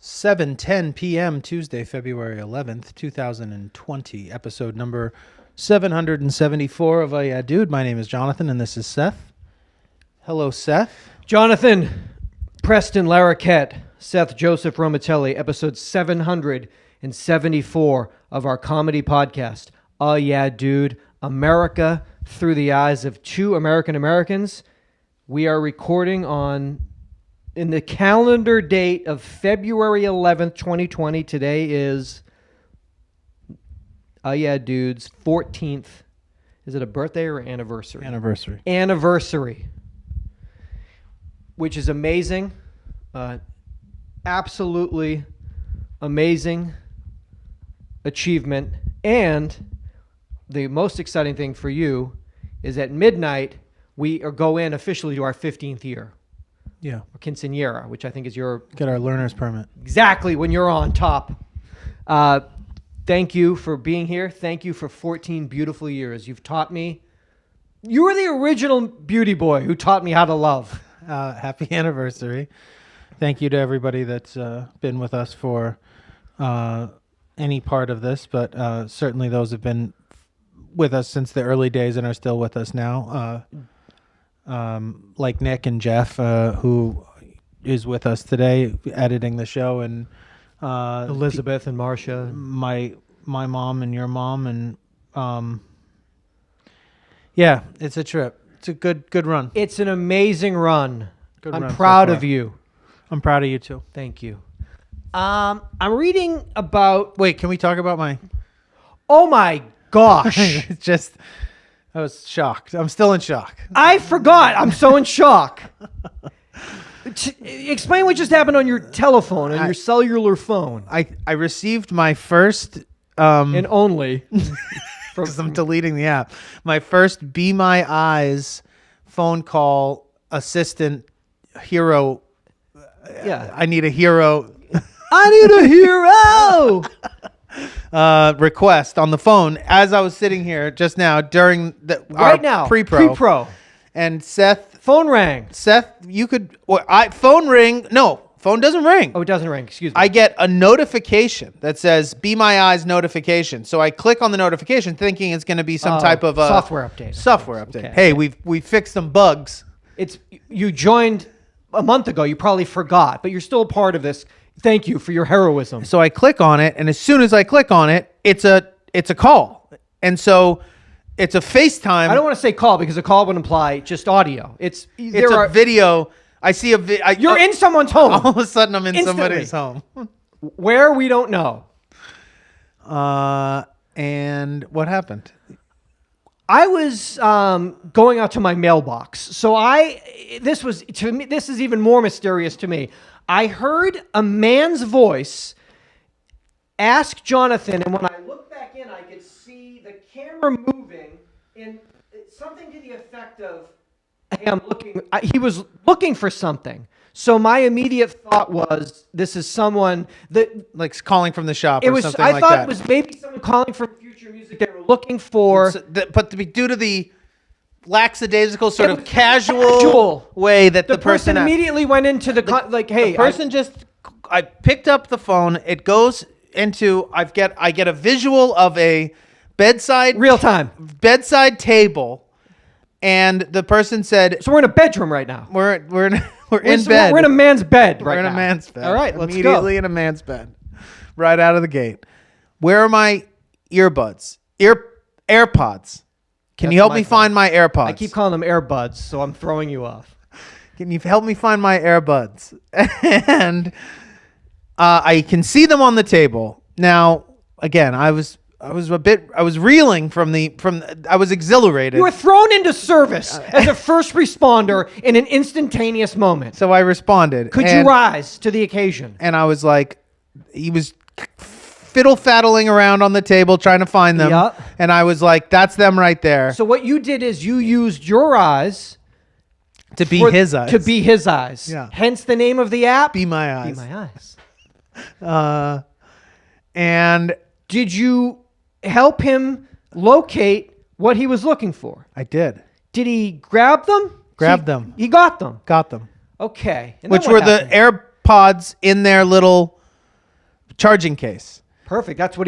7:10 p.m. Tuesday, February 11th, 2020, episode number 774 of Yeah Dude. My name is Jonathan, and this is Seth. Hello, Seth. Jonathan, Preston Larroquette, Seth Joseph Romatelli, episode 774 of our comedy podcast, Yeah Dude, America through the eyes of two American Americans. We are recording in the calendar date of February 11th, 2020. Today is Yeah Dude's 14th. Is it a birthday or anniversary? Anniversary. Which is amazing. Absolutely amazing achievement. And the most exciting thing for you is at midnight, we go in officially to our 15th year. Yeah. Or quinceañera, which I think is your... Get our learner's permit. Exactly, when you're on top. Thank you for being here. Thank you for 14 beautiful years. You've taught me... You were the original beauty boy who taught me how to love. Happy anniversary. Thank you to everybody that's been with us for any part of this, but certainly those have been with us since the early days and are still with us now. Like Nick and Jeff, who is with us today, editing the show, and Elizabeth and Marcia, my mom and your mom, and yeah, it's a trip. It's a good run. It's an amazing run. Good I'm run proud so of you. I'm proud of you too. Thank you. I'm reading about... Wait, can we talk about my... Oh my gosh. It's just... I was shocked. I'm still in shock. I forgot. I'm so in shock. Explain what just happened on your telephone, on your cellular phone. I received my first... and only... Because I'm deleting the app. My first Be My Eyes phone call assistant hero. Yeah. I need a hero. I need a hero! Request on the phone as I was sitting here just now during our pre-pro. And Seth... Phone rang. Seth, you could... phone ring. No. Phone doesn't ring. Oh, it doesn't ring. Excuse me. I get a notification that says "Be My Eyes" notification. So I click on the notification, thinking it's going to be some type of software update. Okay. Hey, we fixed some bugs. You joined a month ago. You probably forgot, but you're still a part of this. Thank you for your heroism. So I click on it, and as soon as I click on it, it's a call, and so it's a FaceTime. I don't want to say call because a call would imply just audio. It's a video. I see a You're in someone's home. All of a sudden, I'm in Instantly. somebody's home. Where, we don't know. And what happened? I was going out to my mailbox. So this is even more mysterious to me. I heard a man's voice ask Jonathan, and when I looked back in, I could see the camera moving, and something to the effect of, hey, he was looking for something. So my immediate thought was, this is someone that... Like calling from the shop or something I like thought that. It was maybe someone calling from Future Music they were looking for. But due to the lackadaisical sort of casual way that the person immediately went into hey... The person I picked up the phone. It goes into... I get a visual of a bedside... Real time. Bedside table. And the person said... So we're in a bedroom right now. We're in bed. We're in a man's bed right now. We're in a man's bed. All right, let's go. Immediately in a man's bed. Right out of the gate. Where are my earbuds? AirPods. Can you help me find my AirPods? I keep calling them AirBuds, so I'm throwing you off. Can you help me find my AirBuds? And I can see them on the table. Now, again, I was reeling I was exhilarated. You were thrown into service as a first responder in an instantaneous moment. So I responded. Could you rise to the occasion? And I was like, he was fiddle-faddling around on the table trying to find them. Yep. And I was like, that's them right there. So what you did is you used your eyes to be his eyes. To be his eyes. Yeah. Hence the name of the app. Be My Eyes. Be My Eyes. And did you help him locate what he was looking for? I did. Did he grab them? Grabbed them. He got them. Got them. Okay. And Which then were what happened? the AirPods in their little charging case. Perfect. That's what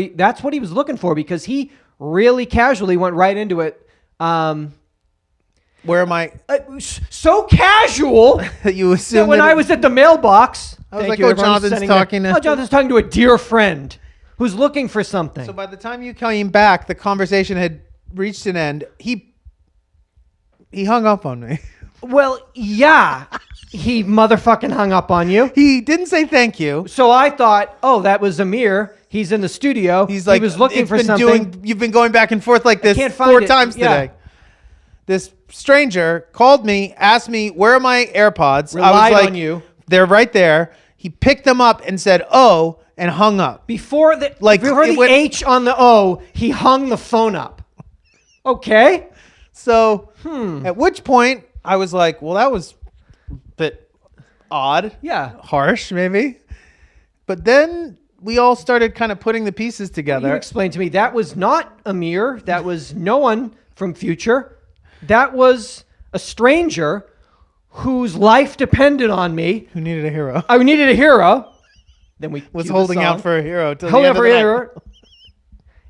he was looking for, because he really casually went right into it. Where am I? So casual That you that assume when that I was at the mailbox, I was thank like, you, oh, everyone Jonathan's sending that. talking to- Oh, Jonathan's talking to a dear friend who's looking for something. So by the time you came back, the conversation had reached an end. He hung up on me. Well, yeah, he motherfucking hung up on you. He didn't say thank you. So I thought, oh, that was Amir. He's in the studio. He's like, he was looking "It's for been something. you've been going back and forth like this can't find 4 it." times Yeah. today. This stranger called me, asked me, where are my AirPods? I Relied was like, on you. They're right there. He picked them up and said, oh, and hung up. Before the it went- H on the O, he hung the phone up. Okay. So at which point I was like, well, that was a bit odd. Yeah. Harsh, maybe. But then we all started kind of putting the pieces You together. explained to me that was not Amir. That was no one from Future. That was a stranger whose life depended on me. Who needed a hero? I needed a hero. Then we Was cued the holding out song. for a hero till the Holding end out of for the a night. hero.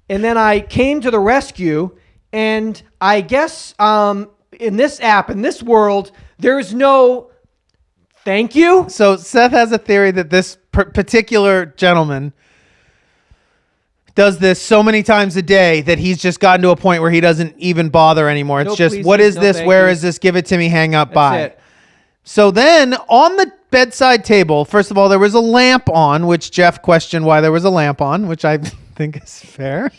And then I came to the rescue. And I guess in this app, in this world, there's no thank you. So Seth has a theory that this particular gentleman does this so many times a day that he's just gotten to a point where he doesn't even bother anymore. It's No just, pleases, what is no this? thank Where yous. is this? Give it to me. Hang up. That's Bye. it. So then on the bedside table, first of all, there was a lamp on, which Jeff questioned why there was a lamp on, which I think is fair.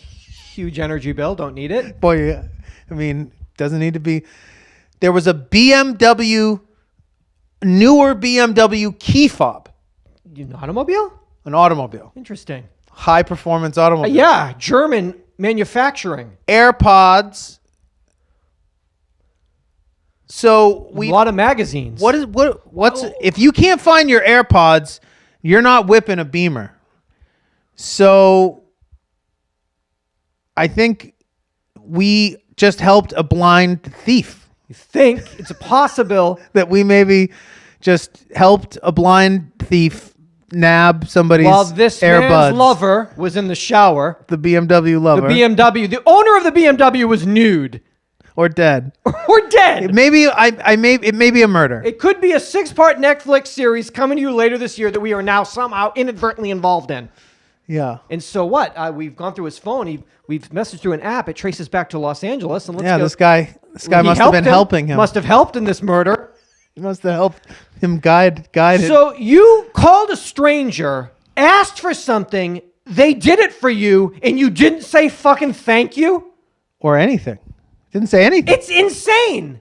Huge energy bill. Don't need it. Boy, I mean, doesn't need to be. There was a BMW, newer BMW key fob, An automobile? an automobile, Interesting. high performance automobile. Yeah, German manufacturing. AirPods. So A lot of magazines. what's if you can't find your AirPods, you're not whipping a Beamer. So I think we just helped a blind thief. You think it's possible? That we maybe just helped a blind thief nab somebody's While this AirBuds. man's lover was in the shower, The BMW the lover. the owner of the BMW was nude or dead. or dead. Maybe it may be a murder. It could be a 6-part Netflix series coming to you later this year that we are now somehow inadvertently involved in. Yeah. And so what? We've gone through his phone. We've messaged through an app. It traces back to Los Angeles. And let's Yeah, go. this guy He must have helped been helping him. Must have helped in this murder. He must have helped him guide it. So you called a stranger, asked for something, they did it for you, and you didn't say fucking thank you? Or anything. Didn't say anything. It's insane.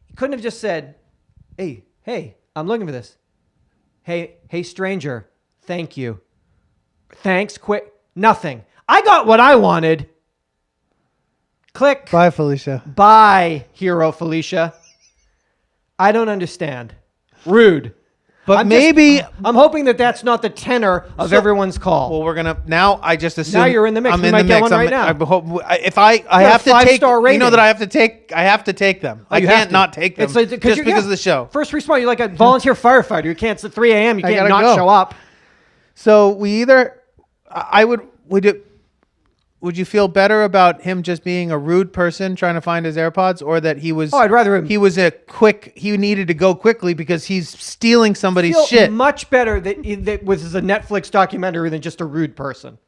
You couldn't have just said, hey, I'm looking for this. Hey, stranger, thank you. Thanks, quick. Nothing. I got what I wanted. Click. Bye, Felicia. Bye, hero Felicia. I don't understand. Rude. But I'm maybe. I'm hoping that that's not the tenor of everyone's call. Well, we're gonna now. I just assume Now you're in the mix. I'm We in might the get mix. one right now. I hope if I got a have to take. 5-star You know rating. that I have to take. I have to take them. I You have can't to. not take them. It's like, just you're- because of the show. First responder, you're like a volunteer firefighter. You can't, at 3 a.m., you I can't gotta not go. show up. So we either. Would you feel better about him just being a rude person trying to find his AirPods, or that he was? Oh, I'd rather him. He was he needed to go quickly because he's stealing somebody's Feel shit. much better that this is a Netflix documentary than just a rude person.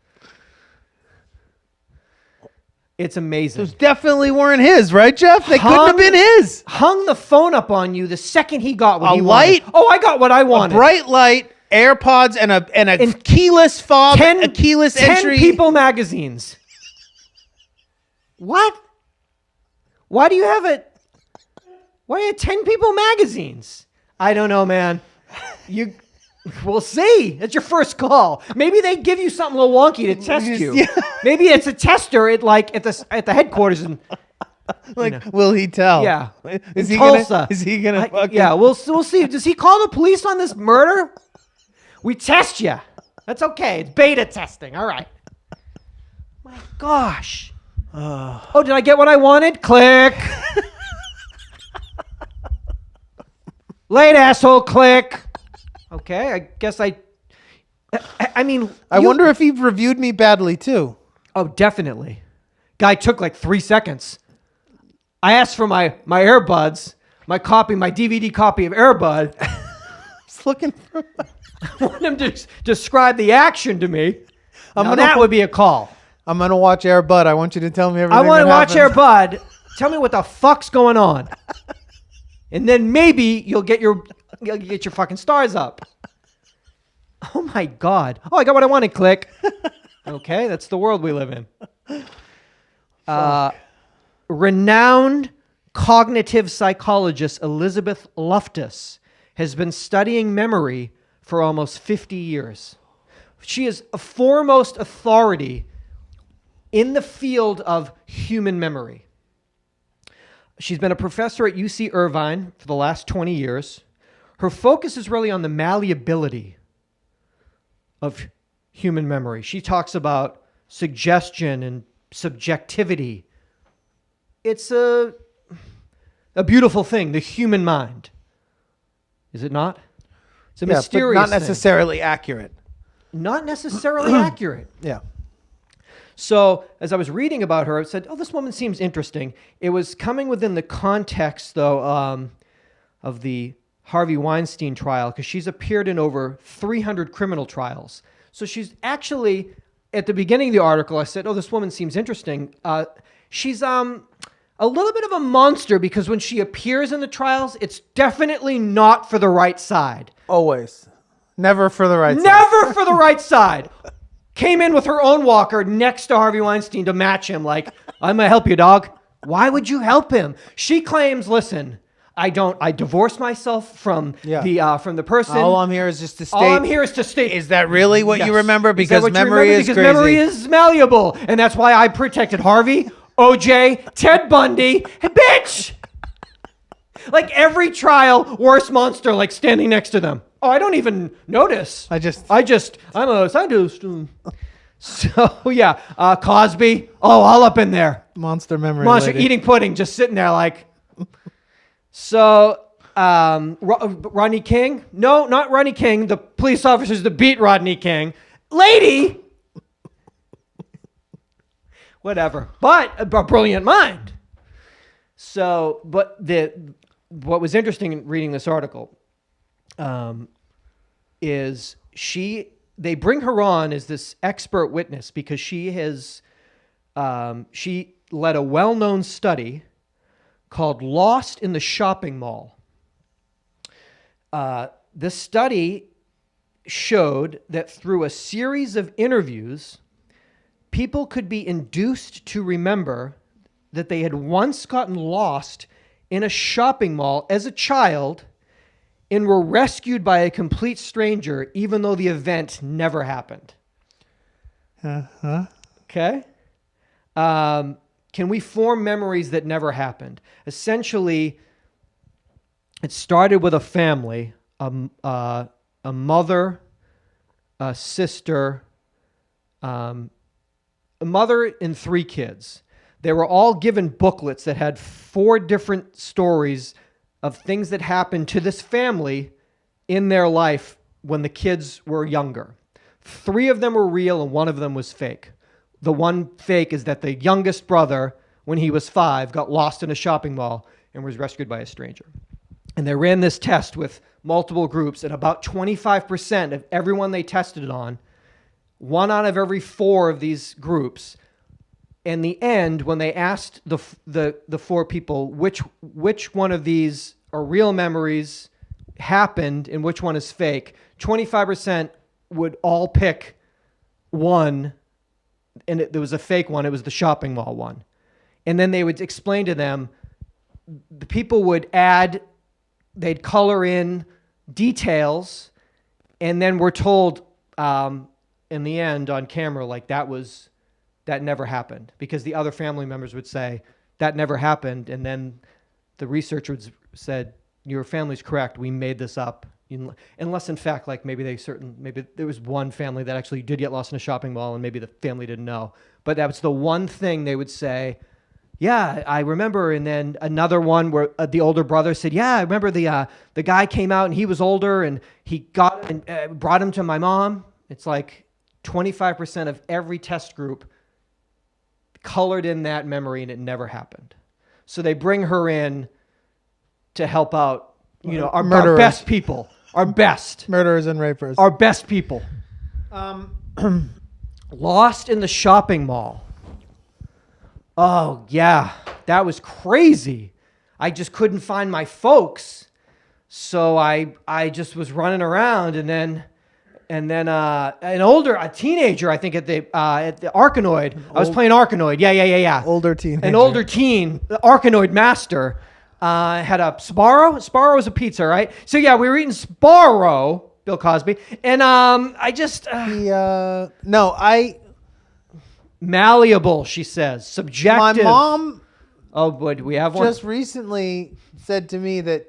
It's amazing. Those definitely weren't his, right, Jeff? They couldn't have been his. Hung the phone up on you the second he got what A he light? wanted. Oh, I got what I wanted. Bright light, AirPods, and a keyless fob, a keyless 10 entry. People magazines. What? Why do you have it? Why do you have 10 People magazines? I don't know, man. We'll see. It's your first call. Maybe they give you something a little wonky to test you. Yeah. Maybe it's a tester at the headquarters and Will he tell? yeah. Is In he Tulsa. gonna? Is he gonna? Fucking, Yeah, we'll see. Does he call the police on this murder? We test you. That's okay. It's beta testing. All right. My gosh. Oh, did I get what I wanted? Click. Late asshole. Click. Okay, I guess I I mean, I wonder if he reviewed me badly too. Oh, definitely. Guy took like 3 seconds. I asked for my earbuds, my DVD copy of Airbud. Just looking for. I want him to describe the action to me. That would be a call. I'm gonna watch Air Bud. I want you to tell me everything. I want to watch happens. Air Bud. Tell me what the fuck's going on, and then maybe you'll get your fucking stars up. Oh my God! Oh, I got what I wanted. Click. Okay, that's the world we live in. Renowned cognitive psychologist Elizabeth Loftus has been studying memory for almost 50 years. She is a foremost authority in the field of human memory. She's been a professor at UC Irvine for the last 20 years. Her focus is really on the malleability of human memory. She talks about suggestion and subjectivity. It's a beautiful thing, the human mind. Is it not? It's a mysterious but not thing. necessarily accurate. Not necessarily accurate. Yeah. So as I was reading about her, I said, oh, this woman seems interesting. It was coming within the context, though, of the Harvey Weinstein trial, because she's appeared in over 300 criminal trials. So she's actually, at the beginning of the article, I said, oh, this woman seems interesting. She's a little bit of a monster, because when she appears in the trials, it's definitely not for the right side. Always. Never for the right side. Never for the right side. Came in with her own walker next to Harvey Weinstein to match him. Like, I'm going to help you, dog. Why would you help him? She claims, listen, I divorced myself from the person. All I'm here is just to state. All I'm here is to state. Is that really what you remember? Because what you memory remember? is because crazy. memory is malleable. And that's why I protected Harvey, OJ, Ted Bundy. Hey, bitch! Like every trial, worst monster, like standing next to them. Oh, I don't even notice. I'm a scientist. So, yeah. Cosby. Oh, all up in there. Monster memory. Monster lady. eating pudding, just sitting there like. So, Rodney King? No, not Rodney King. The police officers that beat Rodney King. Lady! Whatever. But a brilliant mind. So, but what was interesting in reading this article is they bring her on as this expert witness because she led a well-known study called Lost in the Shopping Mall. This study showed that through a series of interviews, people could be induced to remember that they had once gotten lost in a shopping mall as a child and were rescued by a complete stranger, even though the event never happened. Uh-huh. Okay? Can we form memories that never happened? Essentially, it started with a family, a mother, a sister, a mother and 3 kids. They were all given booklets that had 4 different stories of things that happened to this family in their life when the kids were younger. 3 of them were real and 1 of them was fake. The one fake is that the youngest brother, when he was 5, got lost in a shopping mall and was rescued by a stranger. And they ran this test with multiple groups, and about 25% of everyone they tested it on, 1 out of every 4 of these groups, in the end, when they asked the 4 people which one of these are real memories, happened, and which one is fake, 25% would all pick one, and there was a fake one. It was the shopping mall one. And then they would explain to them, the people would add, they'd color in details, and then we're told in the end on camera, like that never happened, because the other family members would say that never happened, and then the researcher said, your family's correct, we made this up, unless in fact, like maybe there was one family that actually did get lost in a shopping mall and maybe the family didn't know, but that was the one thing they would say, yeah, I remember. And then another one where the older brother said, yeah, I remember the guy came out and he was older and he got and brought him to my mom. It's like, 25% of every test group colored in that memory, and it never happened. So they bring her in to help out, our Murderers. best people, our best Murderers and rapers. people. Lost in the shopping mall. Oh, yeah. That was crazy. I just couldn't find my folks. So I just was running around, and then a teenager, I think at the Arkanoid. I was playing Arkanoid. Yeah. Older teenager. An older teen, the Arkanoid master, had a Sbarro. Sbarro is a pizza, right? So yeah, we were eating Sbarro, Bill Cosby, and I just malleable. She says subjective. My mom. Oh boy, do we have one? Just recently said to me that.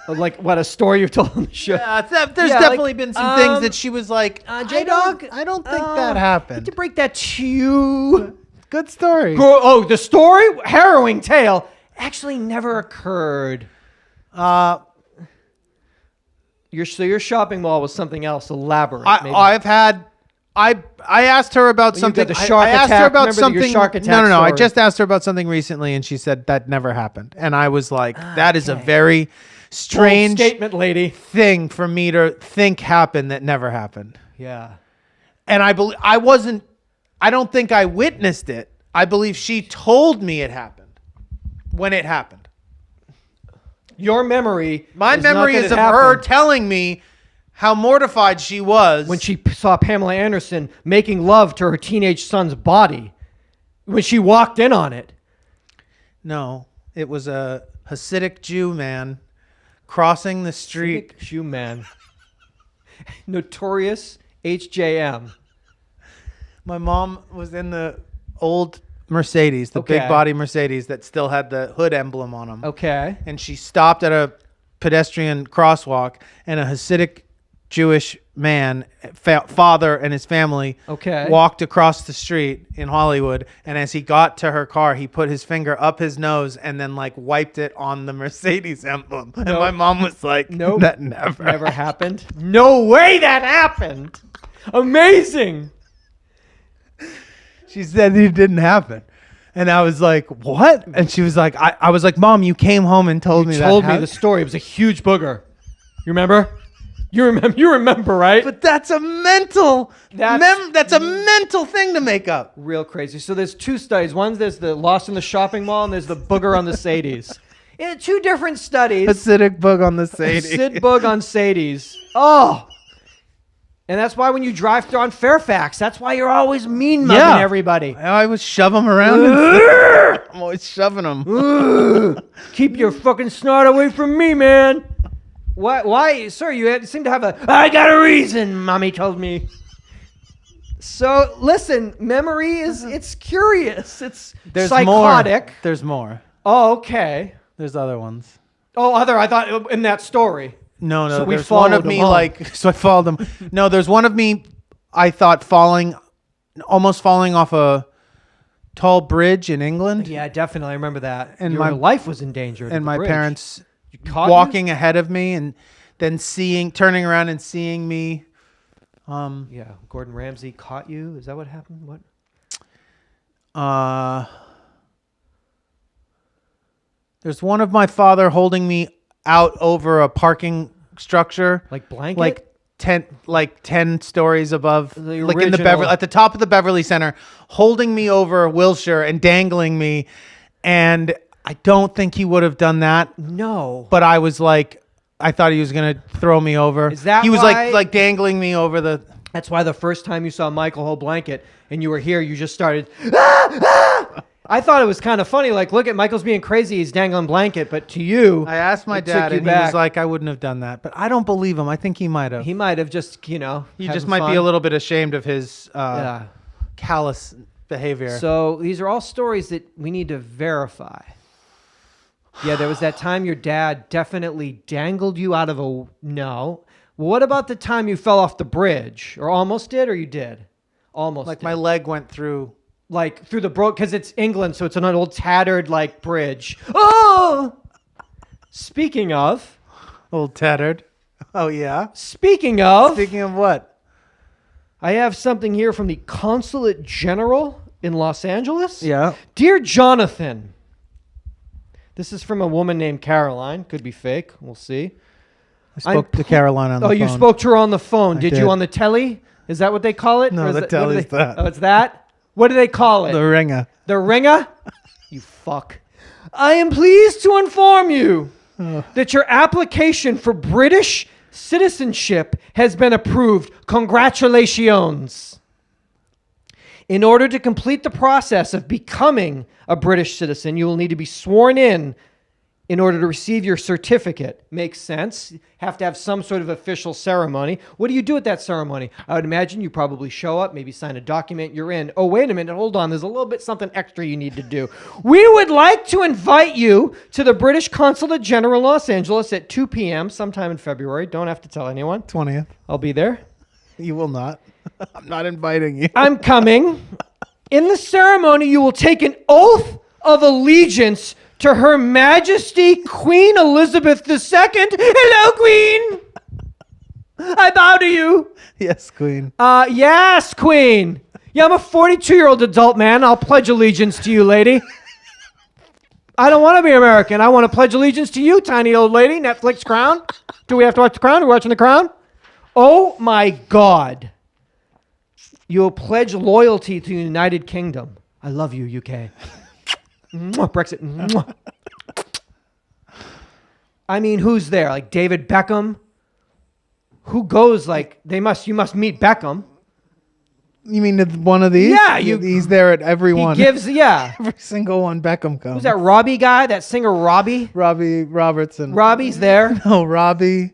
Like what, a story you've told on the show? Yeah, there's definitely been some things that she was like, J-Dog, I don't think that happened. To break that to you. Good story. Oh, the story, harrowing tale, actually never occurred. Your shopping mall was something else elaborate. Maybe. I asked her about something. The shark I asked attack. her about Remember something. your shark attack No. I story? just asked her about something recently, and she said that never happened. And I was like, that is a very strange bold statement, lady. thing for me to think happened that never happened. Yeah. And I don't think I witnessed it. I believe she told me it happened when it happened. Your memory. My memory is of her telling me how mortified she was when she saw Pamela Anderson making love to her teenage son's body, when she walked in on it. No, it was a Hasidic Jew man crossing the street. Hasidic Jew man. Notorious HJM. My mom was in the old Mercedes, the big body Mercedes that still had the hood emblem on them. Okay. And she stopped at a pedestrian crosswalk, and a Hasidic Jewish man, father and his family, walked across the street in Hollywood. And as he got to her car, he put his finger up his nose and then wiped it on the Mercedes emblem. And my mom was like, nope, that never happened. No way that happened. Amazing. She said it didn't happen. And I was like, what? And she was like, I was like, Mom, you came home and told me that. You told me the story. It was a huge booger. You remember? You remember, right? But that's a mental that's a mental thing to make up. Real crazy. So there's two studies. There's the lost in the shopping mall, and there's the booger on the Sadies. Yeah, two different studies. Hasidic bug on the Sadie. Hasidic bug on Sadies. Oh. And that's why when you drive through on Fairfax, that's why you're always mean-mugging everybody. I always shove them around. I'm always shoving them. Keep your fucking snot away from me, man. Why, sir, you seem to have I got a reason, Mommy told me. So, listen, memory it's curious. It's psychotic. More. There's more. Oh, okay. There's other ones. Oh, I thought in that story. No, so there's one of me so I followed them. No, there's one of me, I thought almost falling off a tall bridge in England. Yeah, definitely. I remember that. And my life was endangered. And my bridge. parents walking ahead of me and then turning around and seeing me. Yeah, Gordon Ramsay caught you. Is that what happened? What? There's one of my father holding me out over a parking structure, blanket, 10 stories above, the in the at the top of the Beverly Center, holding me over Wilshire and dangling me. And I don't think he would have done that. No, but I was like, I thought he was gonna throw me over. Is that he was why, like dangling me over the? That's why the first time you saw Michael hold blanket and you were here, you just started. Ah! I thought it was kind of funny. Look at Michael's being crazy. He's dangling blanket. But to you, I asked my dad, and he was like, I wouldn't have done that. But I don't believe him. I think he might have. He might have just, He just might be a little bit ashamed of his callous behavior. So these are all stories that we need to verify. Yeah, there was that time your dad definitely dangled you out of a... No. What about the time you fell off the bridge? Or almost did, or you did? Almost did. My leg went through... through the because it's England, so it's an old tattered bridge. Oh! Speaking of, old tattered. Oh yeah. Speaking of what? I have something here from the Consulate General in Los Angeles. Yeah. Dear Jonathan, this is from a woman named Caroline. Could be fake. We'll see. I spoke to Caroline on the phone. Oh, you spoke to her on the phone. Did you did. on the telly? Is that what they call it? No, Or is the that- what do telly's they- that. Oh, it's that? What do they call it? The Ringer. The Ringer? You fuck. I am pleased to inform you that your application for British citizenship has been approved. Congratulations. In order to complete the process of becoming a British citizen, you will need to be sworn in order to receive your certificate. Makes sense. Have to have some sort of official ceremony. What do you do at that ceremony? I would imagine you probably show up, maybe sign a document, you're in. Oh, wait a minute, hold on. There's a little bit something extra you need to do. We would like to invite you to the British Consulate General in Los Angeles at 2 p.m. sometime in February. Don't have to tell anyone. 20th. I'll be there. You will not. I'm not inviting you. I'm coming. In the ceremony, you will take an oath of allegiance to Her Majesty Queen Elizabeth II. Hello, Queen. I bow to you. Yes, Queen. Yes, Queen. Yeah, I'm a 42-year-old adult man. I'll pledge allegiance to you, lady. I don't want to be American. I want to pledge allegiance to you, tiny old lady. Netflix Crown. Do we have to watch The Crown? Are we watching The Crown? Oh, my God. You'll pledge loyalty to the United Kingdom. I love you, UK. Mwah, Brexit. Mwah. I mean, who's there? Like David Beckham? Who goes like you must meet Beckham. You mean one of these? Yeah, he's there at every one. He gives, yeah. Every single one. Beckham comes. Who's that Robbie guy? That singer Robbie? Robbie Robertson. Robbie's there. No, Robbie.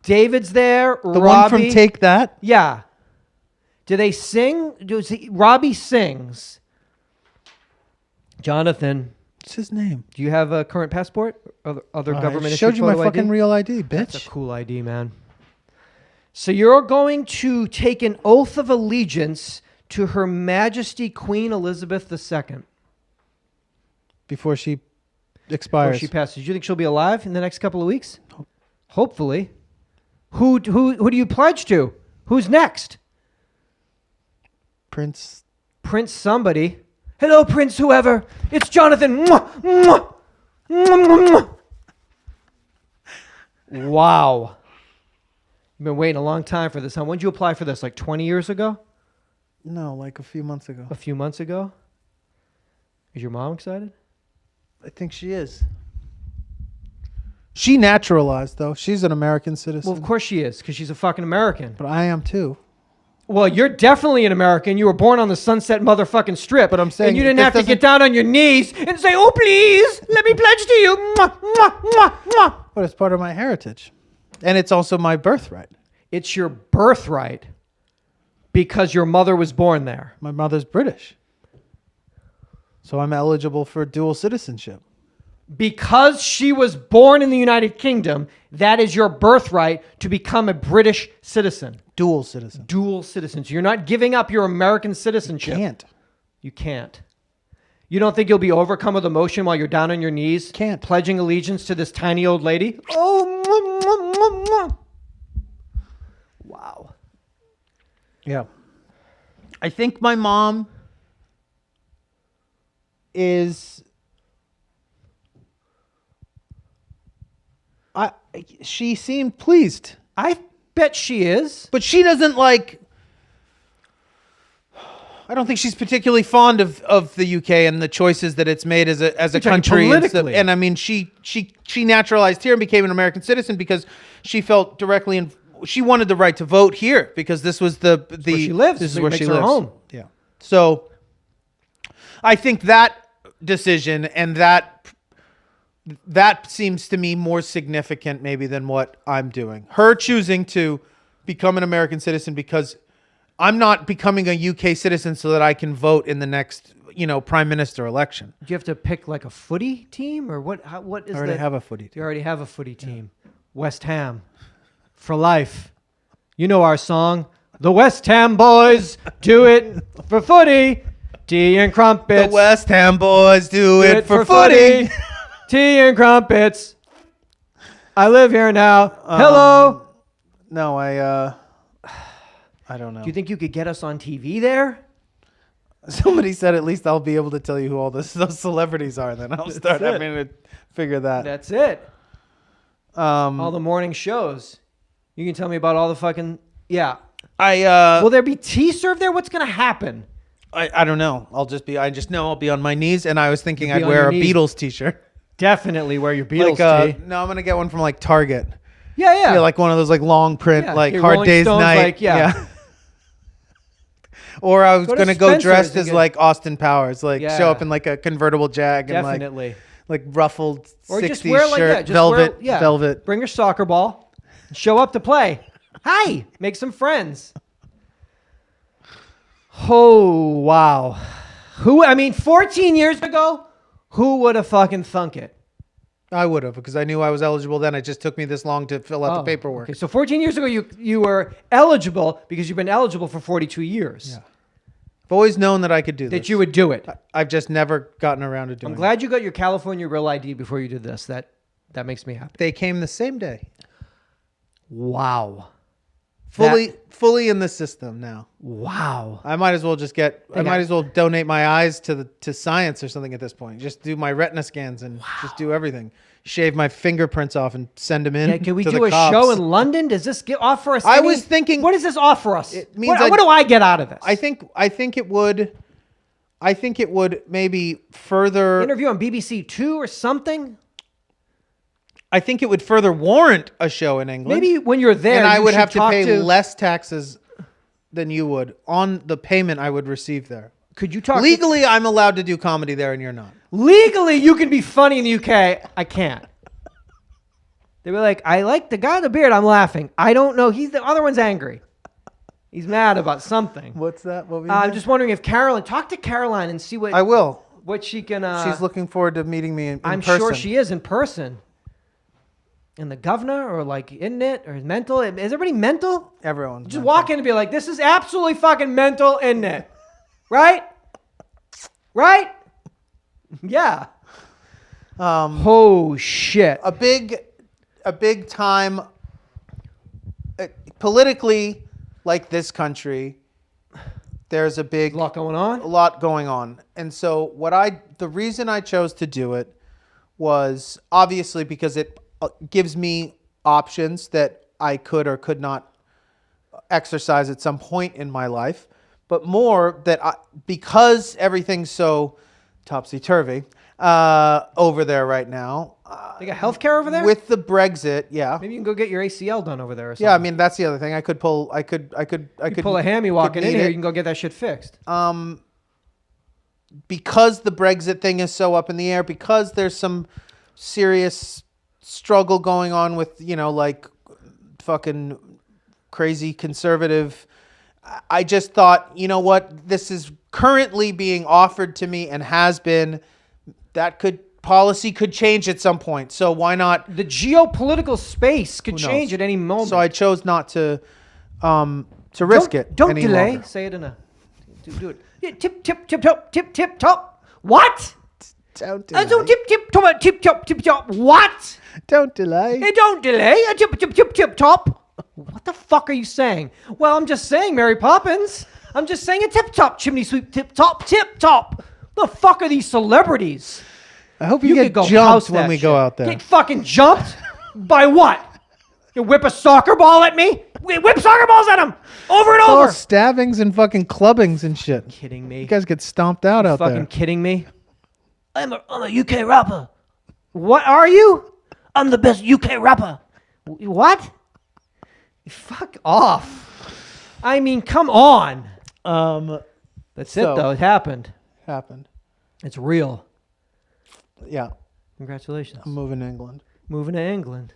David's there. The one from Take That. Yeah. Do they sing? Robbie sings. Jonathan, What's his name? do you have a current passport? Other government I issued showed you my photo fucking ID? real ID, bitch. That's a cool ID, man. So you're going to take an oath of allegiance to Her Majesty Queen Elizabeth II Before she before expires. she passes. Do you think she'll be alive in the next couple of weeks? Hopefully. Who do you pledge to? Who's next? Prince. Prince somebody. Hello, Prince whoever. It's Jonathan. Mwah, mwah, mwah, mwah, mwah. Wow. You've been waiting a long time for this, huh? When did you apply for this? Like 20 years ago? No, like a few months ago. A few months ago? Is your mom excited? I think she is. She naturalized, though. She's an American citizen. Well, of course she is, because she's a fucking American. But I am, too. Well, you're definitely an American. You were born on the Sunset motherfucking Strip. But I'm saying and you didn't this have to doesn't- get down on your knees and say, "Oh, please, let me pledge to you." Mwah, mwah, mwah, mwah. But it's part of my heritage. And it's also my birthright. It's your birthright because your mother was born there. My mother's British. So I'm eligible for dual citizenship. Because she was born in the United Kingdom, that is your birthright to become a British citizen. Dual citizen. Dual citizen. So you're not giving up your American citizenship. Can't. You can't. You don't think you'll be overcome with emotion while you're down on your knees? Can't. Pledging allegiance to this tiny old lady? Oh, mwah, mwah, mwah, mwah. Wow. Yeah. I think my mom is... she seemed pleased. I bet she is. But she doesn't like... I don't think she's particularly fond of the UK and the choices that it's made as a You're talking country. politically. And I mean, she naturalized here and became an American citizen because she felt directly in... She wanted the right to vote here because this was the where she lives. This is It where makes she her lives. home. Yeah. So I think that decision and that seems to me more significant maybe than what I'm doing. Her choosing to become an American citizen because I'm not becoming a UK citizen so that I can vote in the next, prime minister election. Do you have to pick like a footy team or what? What is I already the- have a footy team. You already have a footy team. West Ham. For life. You know our song. The West Ham boys do it for footy. Tea and crumpets. The West Ham boys do it for footy. Tea and crumpets. I live here now. Hello. No, I don't know. Do you think you could get us on TV there? Somebody said at least I'll be able to tell you who all those celebrities are. Then I'll start having to figure that. That's it. All the morning shows. You can tell me about all the fucking Will there be tea served there? What's gonna happen? I don't know. I just know I'll be on my knees, and I was thinking You'll be I'd on wear your a knees. Beatles t-shirt. Definitely wear your Beatles Like, tea. no, I'm gonna get one from like Target. Yeah. Yeah, like one of those like long print, Yeah, like your Hard Rolling Day's Stones, Night. like, yeah. Or I was Go to gonna go Spencer's dressed and as get- like Austin Powers, like Yeah. show up in like a convertible Jag and Definitely. like ruffled Or 60s just wear like shirt, just velvet, wear, velvet. Bring your soccer ball. Show up to play. Hi, make some friends. Oh wow. 14 years ago, who would have fucking thunk it? I would have, because I knew I was eligible then. It just took me this long to fill out the paperwork. Okay, so 14 years ago, you were eligible because you've been eligible for 42 years. Yeah. I've always known that I could do this. That you would do it. I've just never gotten around to doing I'm it. glad you got your California Real ID before you did this. That makes me happy. They came the same day. Wow. Fully in the system now. Wow. I might as well just might as well donate my eyes to science or something at this point. Just do my retina scans and just do everything. Shave my fingerprints off and send them in. Yeah, can we to do the a cops. show in London? Does this offer us? I was thinking- What does this offer us? It means what do I get out of this? I think it would maybe further. Interview on BBC Two or something. I think it would further warrant a show in England. Maybe when you're there, and I you would should have to talk pay less taxes than you would on the payment I would receive there. Could you talk Legally, I'm allowed to do comedy there, and you're not. Legally, you can be funny in the UK. I can't. They were like, I like the guy with the beard. I'm laughing. I don't know. The other one's angry. He's mad about something. What's that? What I'm just wondering if talk to Caroline and see I will. what she can. She's looking forward to meeting me in I'm person. sure she is in person. And the governor, or like, isn't it? Or mental? Is everybody mental? Everyone. Just walk in and be like, this is absolutely fucking mental, isn't it? Right? Right? Yeah. Oh, shit. A big time, politically, like this country, there's a lot going on. lot going on. And so the reason I chose to do it was obviously because it gives me options that I could or could not exercise at some point in my life, but more that because everything's so topsy-turvy over there right now. They got healthcare over there? With the Brexit, yeah. Maybe you can go get your ACL done over there or something. Yeah, I mean that's the other thing. I could pull a hammy walking in need here. it. You can go get that shit fixed. Because the Brexit thing is so up in the air, because there's some serious struggle going on with, like fucking crazy conservative. I just thought, you know what? This is currently being offered to me and has been. Policy could change at some point. So why not? The geopolitical space could knows? change at any moment. So I chose not to risk it. Don't any delay. longer. Say it in a. Do it. Yeah, tip top. Tip top. What? Don't delay. Don't tip top. What? Don't delay. Hey, don't delay. Tip top. What the fuck are you saying? Well, I'm just saying, Mary Poppins. I'm just saying a tip top chimney sweep. Tip top. The fuck are these celebrities? I hope you could get go house jumped when that we shit. go out there. Get fucking jumped? By what? You whip a soccer ball at me? We whip soccer balls at him over and It's all over. stabbings and fucking clubbings and shit. Kidding me? You guys get stomped out out Fucking there. kidding me? I'm a UK rapper. What are you? I'm the best UK rapper. What? Fuck off. I mean, come on. That's it, So- though. It happened. Happened. It's real. Yeah. Congratulations. I'm moving to England. Moving to England.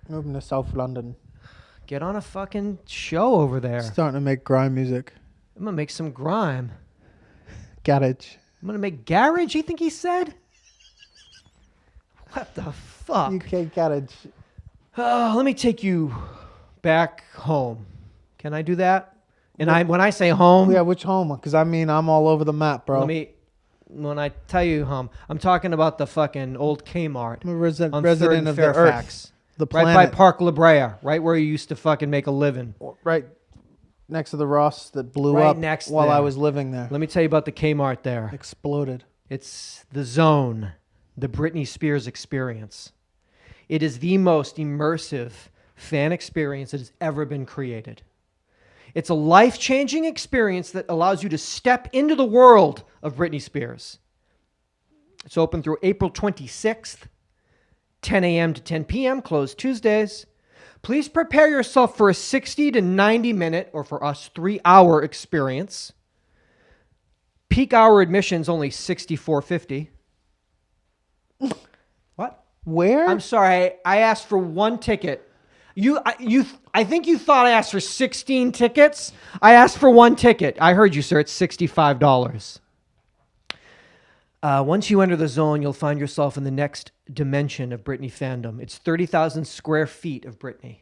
Moving to South London. Get on a fucking show over there. Starting to make grime music. I'm going to make some grime. Garage. I'm going to make garage, you think he said? What the fuck? UK garage. Let me take you back home. Can I do that? And when I say home, Yeah, which home? Because I mean, I'm all over the map, bro. when I tell you home, I'm talking about the fucking old Kmart I'm a on resident 3rd of Fairfax. the earth. The Right planet. by Park La Brea, right where you used to fucking make a living. Right. next to the Ross that blew Right up next while I there. was living there. Let me tell you about the Kmart there. Exploded. It's the Zone, the Britney Spears experience. It is the most immersive fan experience that has ever been created. It's a life-changing experience that allows you to step into the world of Britney Spears. It's open through April 26th, 10 a.m. to 10 p.m., closed Tuesdays. Please prepare yourself for a 60 to 90 minute, or for us, 3-hour experience. Peak hour admission's only $64.50. What? Where? I'm sorry. I asked for one ticket. I think you thought I asked for 16 tickets. I asked for one ticket. I heard you, sir. It's $65. Once you enter the Zone, you'll find yourself in the next dimension of Britney fandom. It's 30,000 square feet of Britney.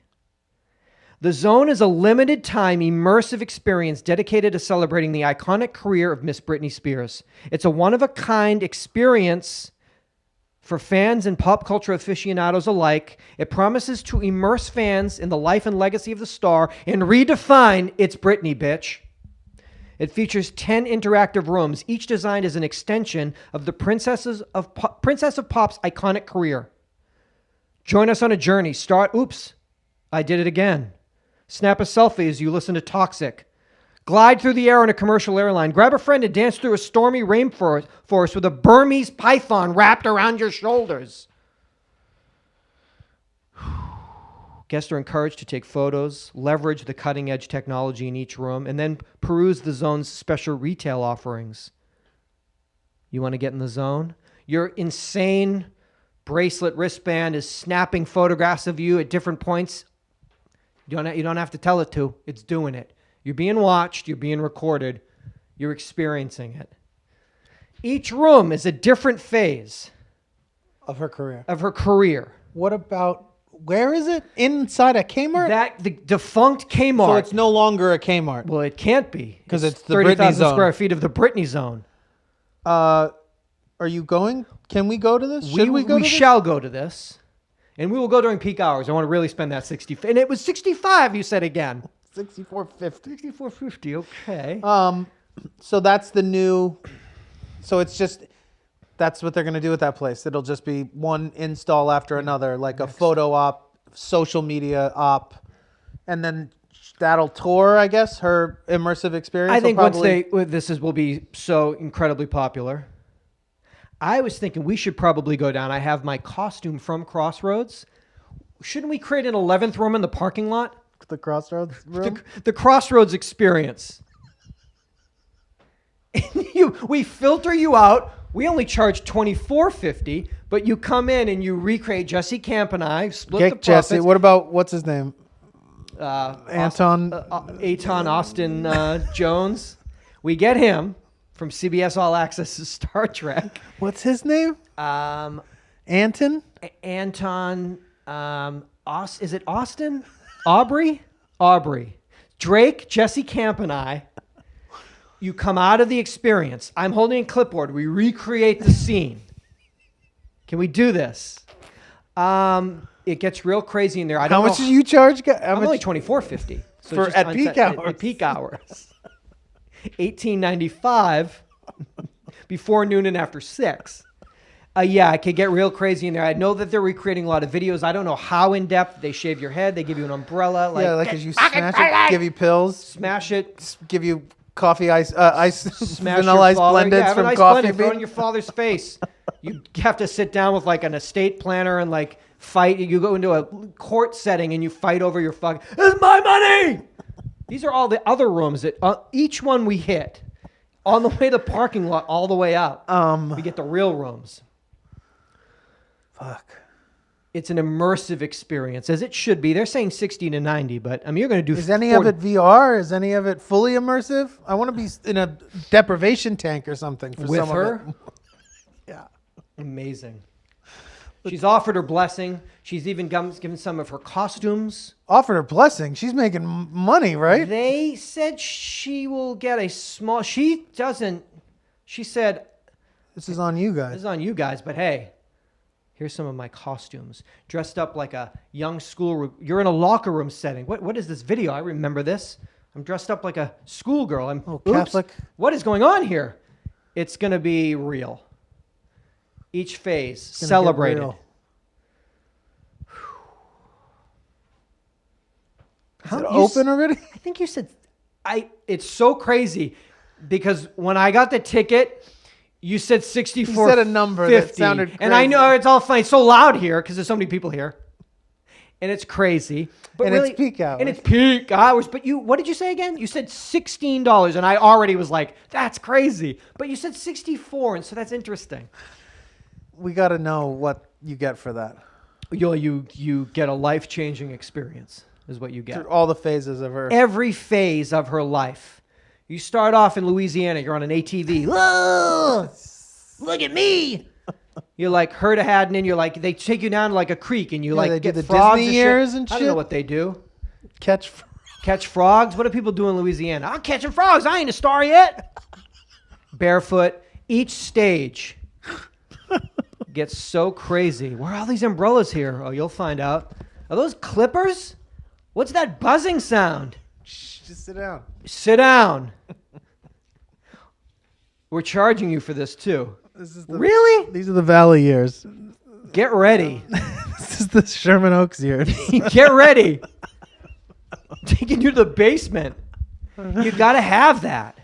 The Zone is a limited-time, immersive experience dedicated to celebrating the iconic career of Miss Britney Spears. It's a one-of-a-kind experience for fans and pop culture aficionados alike. It promises to immerse fans in the life and legacy of the star and redefine It's Britney, bitch. It features 10 interactive rooms, each designed as an extension of the Princess of Pop's iconic career. Join us on a journey. Oops, I did it again. Snap a selfie as you listen to Toxic. Glide through the air on a commercial airline. Grab a friend and dance through a stormy rainforest with a Burmese python wrapped around your shoulders. Guests are encouraged to take photos, leverage the cutting-edge technology in each room, and then peruse the Zone's special retail offerings. You want to get in the Zone? Your insane bracelet wristband is snapping photographs of you at different points. You don't have to tell it to. It's doing it. You're being watched. You're being recorded. You're experiencing it. Each room is a different phase Of her career. What about... Where is it? Inside a Kmart? The defunct Kmart. So it's no longer a Kmart. Well, it can't be. Because it's the 30,000 Britney Zone. square feet of the Britney Zone. Are you going? Can we go to this? Should we go to this? We shall go to this. And we will go during peak hours. I want to really spend that 60. And it was 65, you said again. $64.50. $64.50, okay. So that's the new... So it's just... That's what they're going to do with that place. It'll just be one install after another, like a photo op, social media op, and then that'll tour, I guess, her immersive experience. I think once will be so incredibly popular. I was thinking we should probably go down. I have my costume from Crossroads. Shouldn't we create an 11th room in the parking lot? The Crossroads room? The Crossroads experience. We filter you out. We only charge $24.50, but you come in and you recreate Jesse Camp and I, split the profits. Jesse. What about, what's his name? Anton Austin Jones. We get him from CBS All Access Star Trek. What's his name? Anton? Anton. Is it Austin? Aubrey. Drake, Jesse Camp, and I. You come out of the experience. I'm holding a clipboard. We recreate the scene. Can we do this? It gets real crazy in there. How much did you charge? I'm only $24.50. So at peak hours. At peak hours. $18.95 before noon and after 6. Yeah, it could get real crazy in there. I know that they're recreating a lot of videos. I don't know how in depth. They shave your head. They give you an umbrella. As you smash it, give you pills. Smash it. Give you coffee ice, Smash vanilla ice father. blended have from an ice Coffee blended, throw it Bean. in your father's face. You have to sit down with like an estate planner and like fight. You go into a court setting and you fight over your fucking, this is my money. These are all the other rooms that each one we hit on the way to the parking lot all the way out. We get the real rooms. Fuck. It's an immersive experience, as it should be. They're saying 60 to 90, but I mean, you're going to do... Is any of it VR? Is any of it fully immersive? I want to be in a deprivation tank or something for with some her. of it. Yeah. Amazing. She's offered her blessing. She's even given some of her costumes. Offered her blessing. She's making money, right? They said she will get a small... She doesn't... She said... This is on you guys. This is on you guys, but hey... Here's some of my costumes. Dressed up like a young school... You're in a locker room setting. What is this video? I remember this. I'm dressed up like a schoolgirl. I'm Catholic. Oops, what is going on here? It's going to be real. Each phase It's gonna get celebrated. real. Is it You open already? I think you said it's so crazy because when I got the ticket, you said 64. You said a number that sounded and I crazy. know it's all funny. It's so loud here because there's so many people here. And it's crazy. But And really, it's peak hours. And it's peak hours. But what did you say again? You said $16 and I already was like, that's crazy. But you said 64 and so that's interesting. We got to know what you get for that. You get a life-changing experience is what you get. Through all the phases of her. Every phase of her life. You start off in Louisiana, you're on an ATV. Whoa, look at me. You're like herd a had, and then you're like, they take you down to like a creek and you Yeah, they like do get the frogs Disney and ears shit. and I don't know shit. what they do. Catch Catch frogs? What do people do in Louisiana? I'm catching frogs. I ain't a star yet. Barefoot. Each stage gets so crazy. Where are all these umbrellas here? Oh, you'll find out. Are those clippers? What's that buzzing sound? Shh, just sit down. Sit down. We're charging you for this too. This is the, Really? These are the Valley years. Get ready. This is the Sherman Oaks years. Get ready. Taking you to the basement. You got to have that.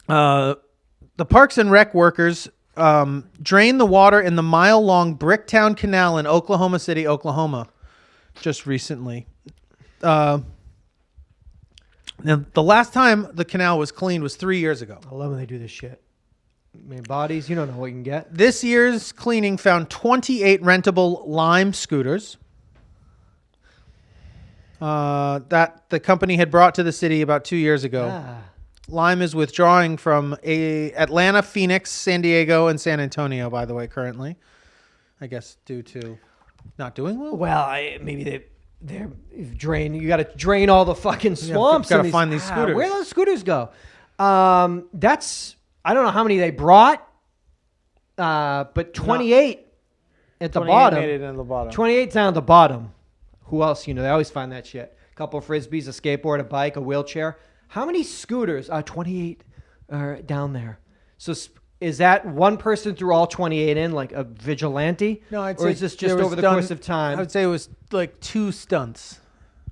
The Parks and Rec workers drained the water in the mile-long Bricktown Canal in Oklahoma City, Oklahoma, just recently. Now, the last time the canal was cleaned was 3 years ago. I love when they do this shit. I mean, bodies, you don't know what you can get. This year's cleaning found 28 rentable Lime scooters that the company had brought to the city about 2 years ago. Ah. Lime is withdrawing from Atlanta, Phoenix, San Diego, and San Antonio, by the way, currently. I guess due to not doing well. Well, maybe they're drain. You got to drain all the fucking swamps. gotta in find these scooters. Where do those scooters go? That's I don't know how many they brought, but 28 at the 28 bottom. made it in the bottom. 28 down at the bottom. Who else? You know, they always find that shit. A couple of frisbees, a skateboard, a bike, a wheelchair. How many scooters? 28 are down there. So is that one person threw all 28 in, like a vigilante? No, I'd or say is this there just was over the done- course of time? I would say it was like 2 stunts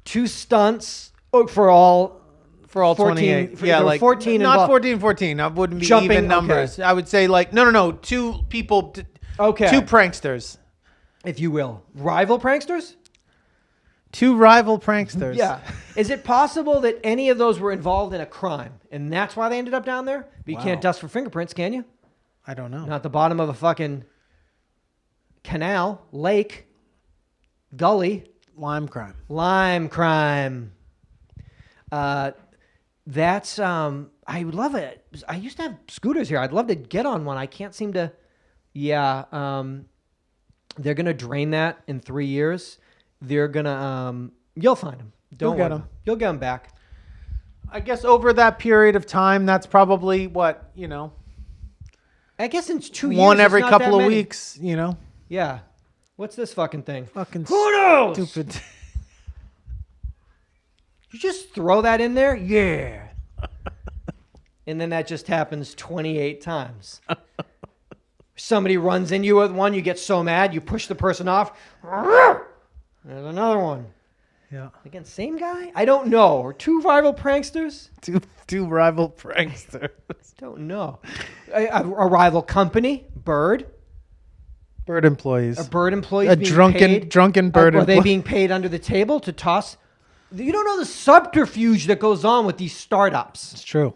2 stunts for all for all 14 28. for- Yeah, there were like 14 not involved. 14. That wouldn't be Jumping, even numbers. I would say like no. 2 people. Okay. 2 pranksters. if you will, rival pranksters? 2 rival pranksters. Yeah. Is it possible that any of those were involved in a crime, and that's why they ended up down there? But you can't Wow. dust for fingerprints, can you? I don't know. Not at the bottom of a fucking canal, lake, gully. Lime crime. Lime crime. That's I would love it. I used to have scooters here. I'd love to get on one. I can't seem to. Yeah. They're gonna drain that in 3 years. They're gonna. You'll find them. You'll Don't get worry. 'em. You'll get them back. I guess over that period of time, that's probably what, I guess in 2 years. one it's every not couple that of many. weeks, Yeah. What's this fucking thing? Fucking Who knows? stupid. You just throw that in there? Yeah. And then that just happens 28 times. Somebody runs into you with one, you get so mad, you push the person off. There's another one. Yeah. Again, same guy? I don't know. Or 2 rival pranksters? Two rival pranksters. Don't know. A rival company? Bird? Bird employees. A bird employee A being drunken bird Are they employee. being paid under the table to toss? You don't know the subterfuge that goes on with these startups. It's true.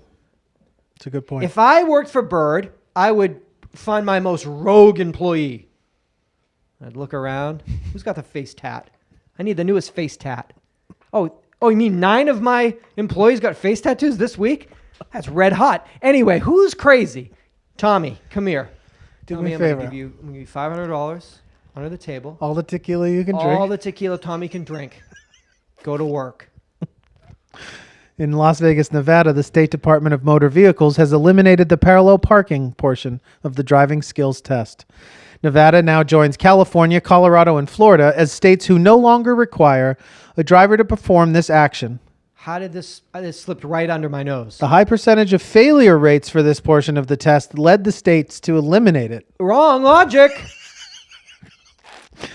It's a good point. If I worked for Bird, I would find my most rogue employee. I'd look around. Who's got the face tat? I need the newest face tat. Oh, you mean 9 of my employees got face tattoos this week? That's red hot. Anyway, who's crazy? Tommy, come here. Do Tommy, me a I'm gonna favor. give you $500 under the table. All the tequila you can All drink. the tequila Tommy can drink. Go to work. In Las Vegas, Nevada, the State Department of Motor Vehicles has eliminated the parallel parking portion of the driving skills test. Nevada now joins California, Colorado, and Florida as states who no longer require a driver to perform this action. How did this slipped right under my nose? The high percentage of failure rates for this portion of the test led the states to eliminate it. Wrong logic.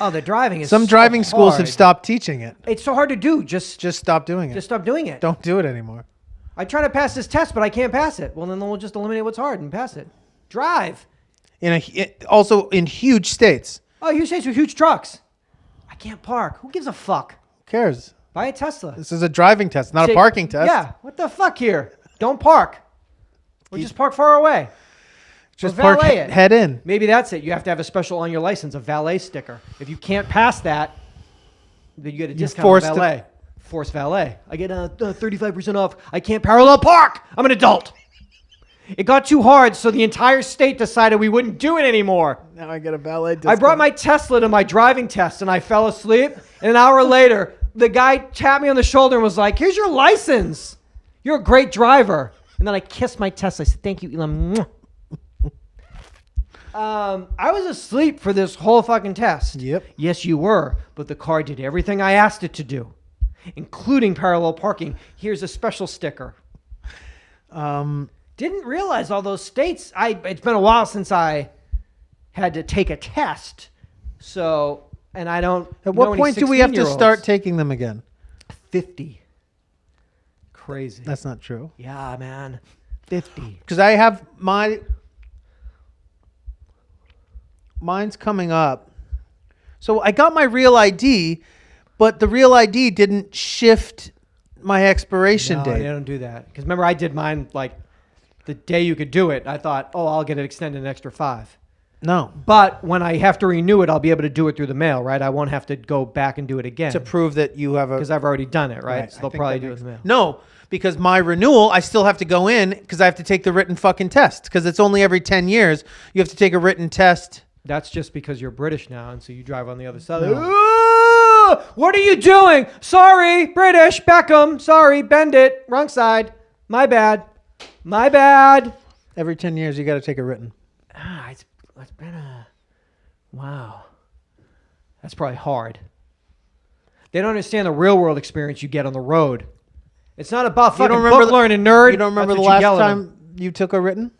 Oh, the driving is Some so driving schools have hard. stopped teaching it. It's so hard to do. Just stop doing it. Just stop doing it. Don't do it anymore. I try to pass this test, but I can't pass it. Well, then we'll just eliminate what's hard and pass it. Drive. Also in huge states. Oh, huge states with huge trucks. I can't park. Who gives a fuck? Who cares? Buy a Tesla. This is a driving test, not a parking test. Yeah. What the fuck here? Don't park. Or just park far away. Just Or park valet it. head in. Maybe that's it. You have to have a special on your license, a valet sticker. If you can't pass that, then you get a discount on forced to- valet. Forced valet. I get 35% off. I can't parallel park. I'm an adult. It got too hard, so the entire state decided we wouldn't do it anymore. Now I get a valet discount. I brought my Tesla to my driving test, and I fell asleep. And an hour later, the guy tapped me on the shoulder and was like, "Here's your license. You're a great driver." And then I kissed my Tesla. I said, "Thank you, Elon." Mwah. I was asleep for this whole fucking test. Yep. Yes, you were. But the car did everything I asked it to do, including parallel parking. Here's a special sticker. Didn't realize all those states. It's been a while since I had to take a test. So, and I don't. At what point do we have to 16-year-olds. start taking them again? 50. Crazy. That's not true. Yeah, man. 50. Because I have mine's coming up. So I got my real ID, but the real ID didn't shift my expiration No, date. they don't do that. Because remember, I did mine like the day you could do it. I thought, oh, I'll get it extended an extra 5. No. But when I have to renew it, I'll be able to do it through the mail, right? I won't have to go back and do it again. To prove that you have a... Because I've already done it, right? So I they'll think probably that do it makes- in the mail. No, because my renewal, I still have to go in because I have to take the written fucking test. Because it's only every 10 years you have to take a written test. That's just because you're British now, and so you drive on the other side. "Ooh, what are you doing? Sorry, British, Beckham. Sorry, bend it. Wrong side. My bad. My bad." Every 10 years you got to take a written. It's been a... Wow. That's probably hard. They don't understand the real world experience you get on the road. It's not about fucking book learning, nerd. You don't remember That's the what you last yell at 'em. time you took a written?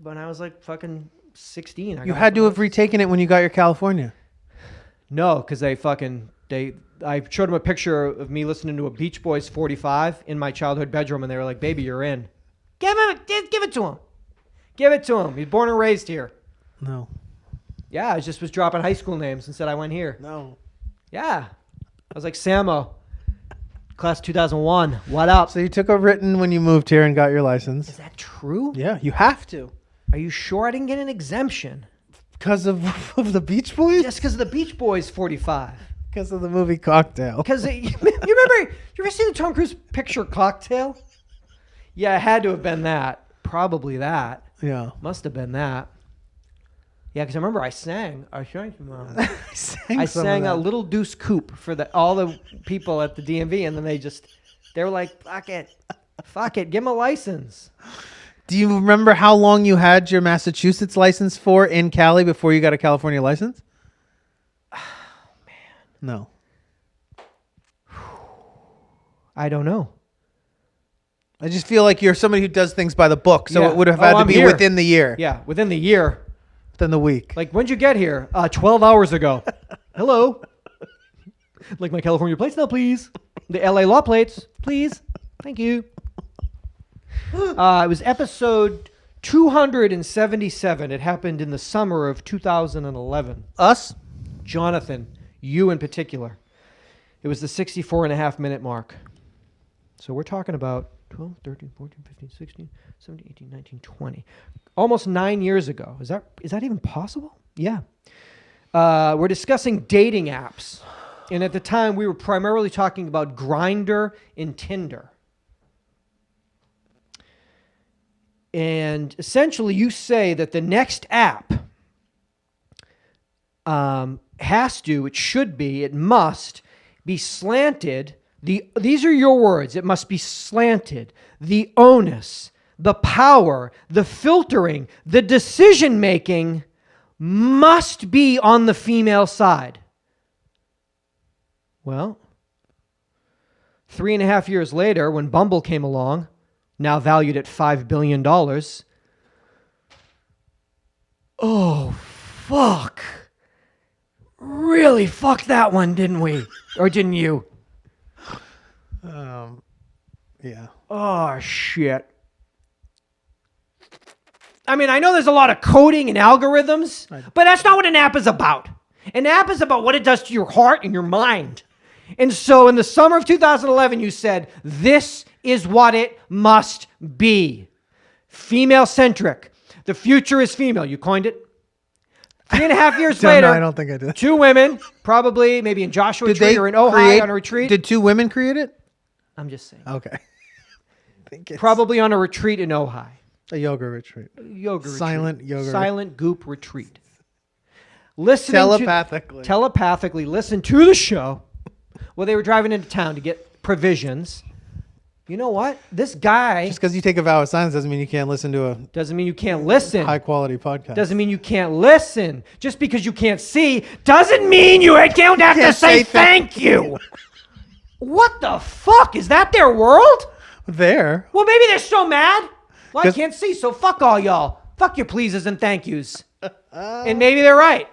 When I was like fucking 16. You had to have retaken it when you got your California. No, because I showed them a picture of me listening to a Beach Boys 45 in my childhood bedroom, and they were like, "Baby, you're in. Give it to him. Give it to him. He's born and raised here." No. Yeah, I just was dropping high school names and said I went here. No. Yeah. I was like, "Samo, class 2001, what up?" So you took a written when you moved here and got your Is license. that true? Yeah, you have to. Are you sure I didn't get an exemption? Because of the Beach Boys? Just because of the Beach Boys 45. Because of the movie Cocktail. Because you remember, you ever see the Tom Cruise picture Cocktail? Yeah, it had to have been that. Probably that. Yeah. Must have been that. Yeah, because I remember I sang. I sang sang a Little Deuce Coupe for all the people at the DMV, and then they were like, fuck it, give him a license. Do you remember how long you had your Massachusetts license for in Cali before you got a California license? Oh, man. No. I don't know. I just feel like you're somebody who does things by the book, so Yeah. it would have had to I'm be here. within the year, Yeah, within the year. within the week. Like, when'd you get here? 12 hours ago. Hello. Like my California plates now, please. The LA law plates, please. Thank you. It was episode 277. It happened in the summer of 2011. Us? Jonathan, you in particular. It was the 64.5-minute mark. So we're talking about 12, 13, 14, 15, 16, 17, 18, 19, 20. Almost 9 years ago. Is that even possible? Yeah. We're discussing dating apps. And at the time, we were primarily talking about Grindr and Tinder. And essentially, you say that the next app it must be slanted. These are your words. It must be slanted. The onus, the power, the filtering, the decision making must be on the female side. Well, 3.5 years later, when Bumble came along, now valued at $5 billion. Oh, fuck. Really fucked that one, didn't we? Or didn't you? Yeah. Oh, shit. I mean, I know there's a lot of coding and algorithms, but that's not what an app is about. An app is about what it does to your heart and your mind. And so in the summer of 2011, you said, this is what it must be. Female-centric. The future is female. You coined it. 3.5 years later, No, I don't think I did. 2 women, probably maybe in Joshua Tree or in Ojai on a retreat. Did 2 women create it? I'm just saying. Okay. I think it's Probably on a retreat in Ojai. a yoga retreat. Silent yoga. Silent goop retreat. Listening telepathically listen to the show. Well, they were driving into town to get provisions. You know what? This guy Just because you take a vow of silence doesn't mean you can't listen to a doesn't mean you can't listen. high quality podcast. Doesn't mean you can't listen. Just because you can't see doesn't mean you don't have to Can't say say thank you. What the fuck? Is that their world? There. Well, maybe they're so mad. Well, I 'Cause- can't see, so fuck all y'all. Fuck your pleases and thank yous. And maybe they're right.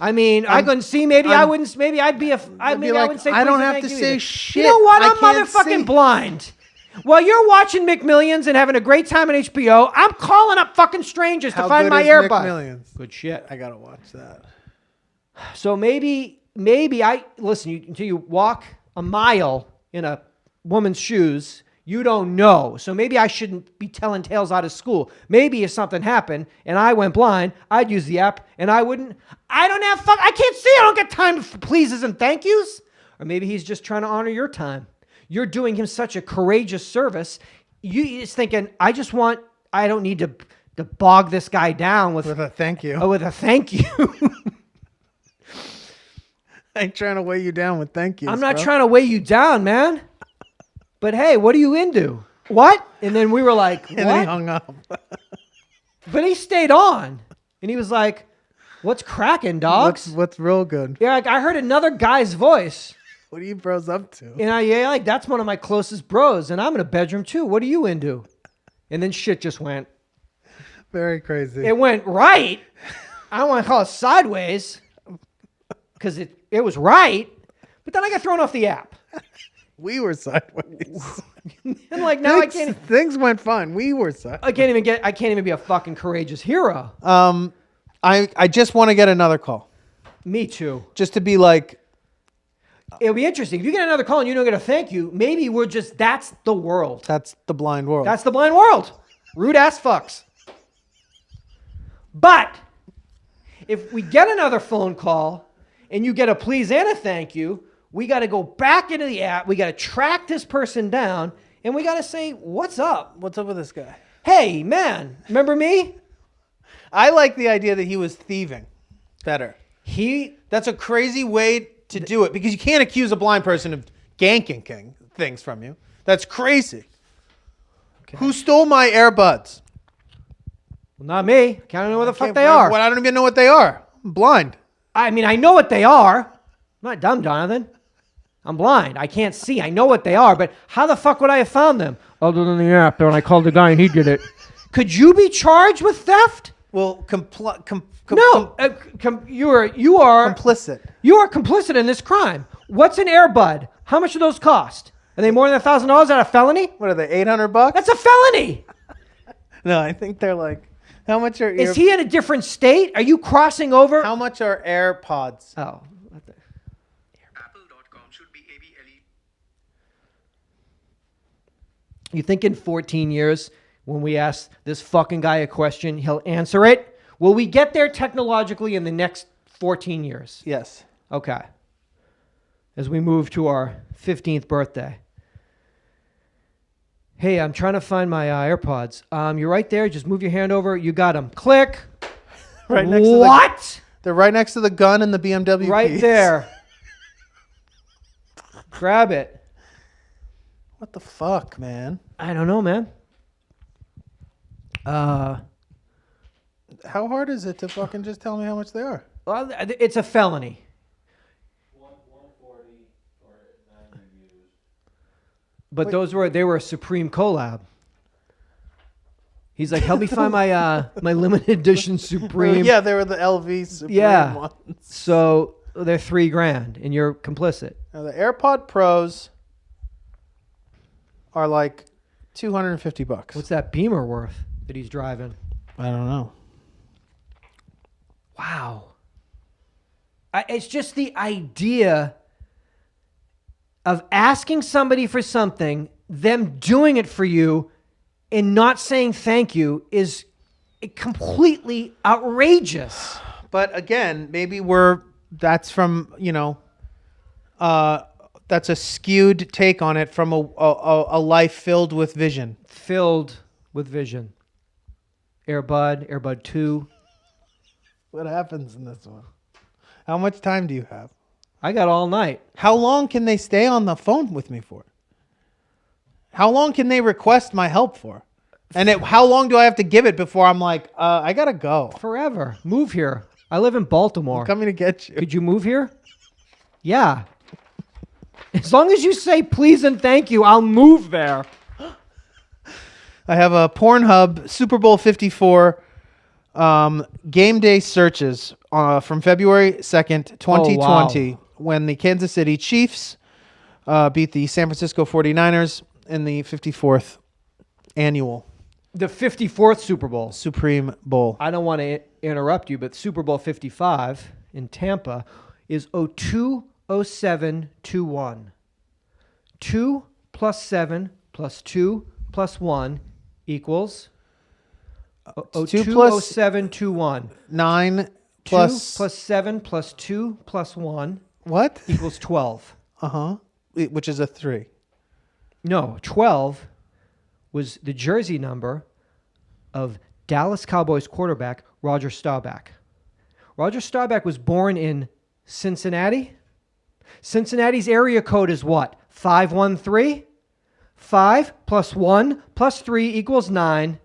I mean, I couldn't see. Maybe I wouldn't. Maybe I'd be a. I wouldn't say. I don't please and have thank to you say either. shit. You know what? I I'm can't motherfucking see. blind. While you're watching McMillions and having a great time on HBO, I'm calling up fucking strangers to find my earbud. Millions? Good shit. I gotta watch that. So maybe I listen. Until you walk a mile in a woman's shoes, you don't know. So maybe I shouldn't be telling tales out of school. Maybe if something happened and I went blind, I'd use the app and I wouldn't. I can't see. I don't get time for pleases and thank yous. Or maybe he's just trying to honor your time. You're doing him such a courageous service. He's thinking, I don't need to bog this guy down with a thank you. with a thank you. I ain't trying to weigh you down with thank yous. I'm not trying to weigh you down, man. But hey, what are you into? What? And then we were like, what? And then he hung up. But he stayed on. And he was like, what's cracking, dogs? What's real good? Yeah, like I heard another guy's voice. What are you bros up to? And that's one of my closest bros. And I'm in a bedroom too. What are you into? And then shit just went. Very crazy. It went right. I don't want to call it sideways. Because it was right. But then I got thrown off the app. We were sideways. And like now things went fine. We were sideways. I can't even be a fucking courageous hero. I just want to get another call. Me too. Just to be like, It'll be interesting. If you get another call and you don't get a thank you, maybe that's the world. that's the blind world. That's the blind world. Rude ass fucks. But if we get another phone call and you get a please and a thank you, we got to go back into the app. We got to track this person down and we got to say, what's up? What's up with this guy? Hey, man, remember me? I like the idea that he was thieving better. That's a crazy way to do it because you can't accuse a blind person of ganking things from you. That's crazy. Okay. Who stole my earbuds? Well, not me. I don't know where the fuck they are. I don't even know what they are. I'm blind. I mean, I know what they are. I'm not dumb, Jonathan. I'm blind. I can't see. I know what they are, but how the fuck would I have found them? Other than the app, when I called the guy and he did it. Could you be charged with theft? Well, No, you are complicit. You are complicit in this crime. What's an earbud? How much do those cost? Are they more than $1,000? Is that a felony? What are they? $800? That's a felony. No, I think they're like. How much are? Is he in a different state? Are you crossing over? How much are AirPods? Oh. Apple.com should be ABLE. You think in 14 years, when we ask this fucking guy a question, he'll answer it? Will we get there technologically in the next 14 years? Yes. Okay. As we move to our 15th birthday. Hey, I'm trying to find my AirPods. You're right there. Just move your hand over. You got them. Click. Right next what? They're right next to the gun and the BMW. Right piece. there. Grab it. What the fuck, man? I don't know, man. How hard is it to fucking just tell me how much they are? Well, it's a felony. 140 for 9 reviews. But they were a Supreme collab. He's like, help me find my my limited edition Supreme. Yeah, they were the LV Supreme Yeah. ones. So they're $3,000, and you're complicit. Now the AirPod Pros are like $250. What's that Beamer worth that he's driving? I don't know. Wow. It's just the idea of asking somebody for something, them doing it for you, and not saying thank you is completely outrageous. But again, maybe that's from, that's a skewed take on it from a life filled with vision. Filled with vision. Airbud 2. What happens in this one? How much time do you have? I got all night. How long can they stay on the phone with me for? How long can they request my help for? And how long do I have to give it before I'm like, I gotta go? Forever. Move here. I live in Baltimore. I'm coming to get you. Could you move here? Yeah. As long as you say please and thank you, I'll move there. I have a Pornhub Super Bowl 54 game day searches from February 2nd, 2020, when the Kansas City Chiefs beat the San Francisco 49ers in the 54th annual The 54th Super Bowl. Supreme Bowl. I don't want to interrupt you, but Super Bowl 55 in Tampa is 020721. 2 plus 7 plus 2 plus 1 equals 020721. 9 2 plus... plus 7 plus 2 plus 1 What? equals 12. Uh-huh. Which is a 3. No, 12 was the jersey number of Dallas Cowboys quarterback Roger Staubach. Roger Staubach was born in Cincinnati. Cincinnati's area code is what? 513? 5 plus 1 plus 3 equals 9.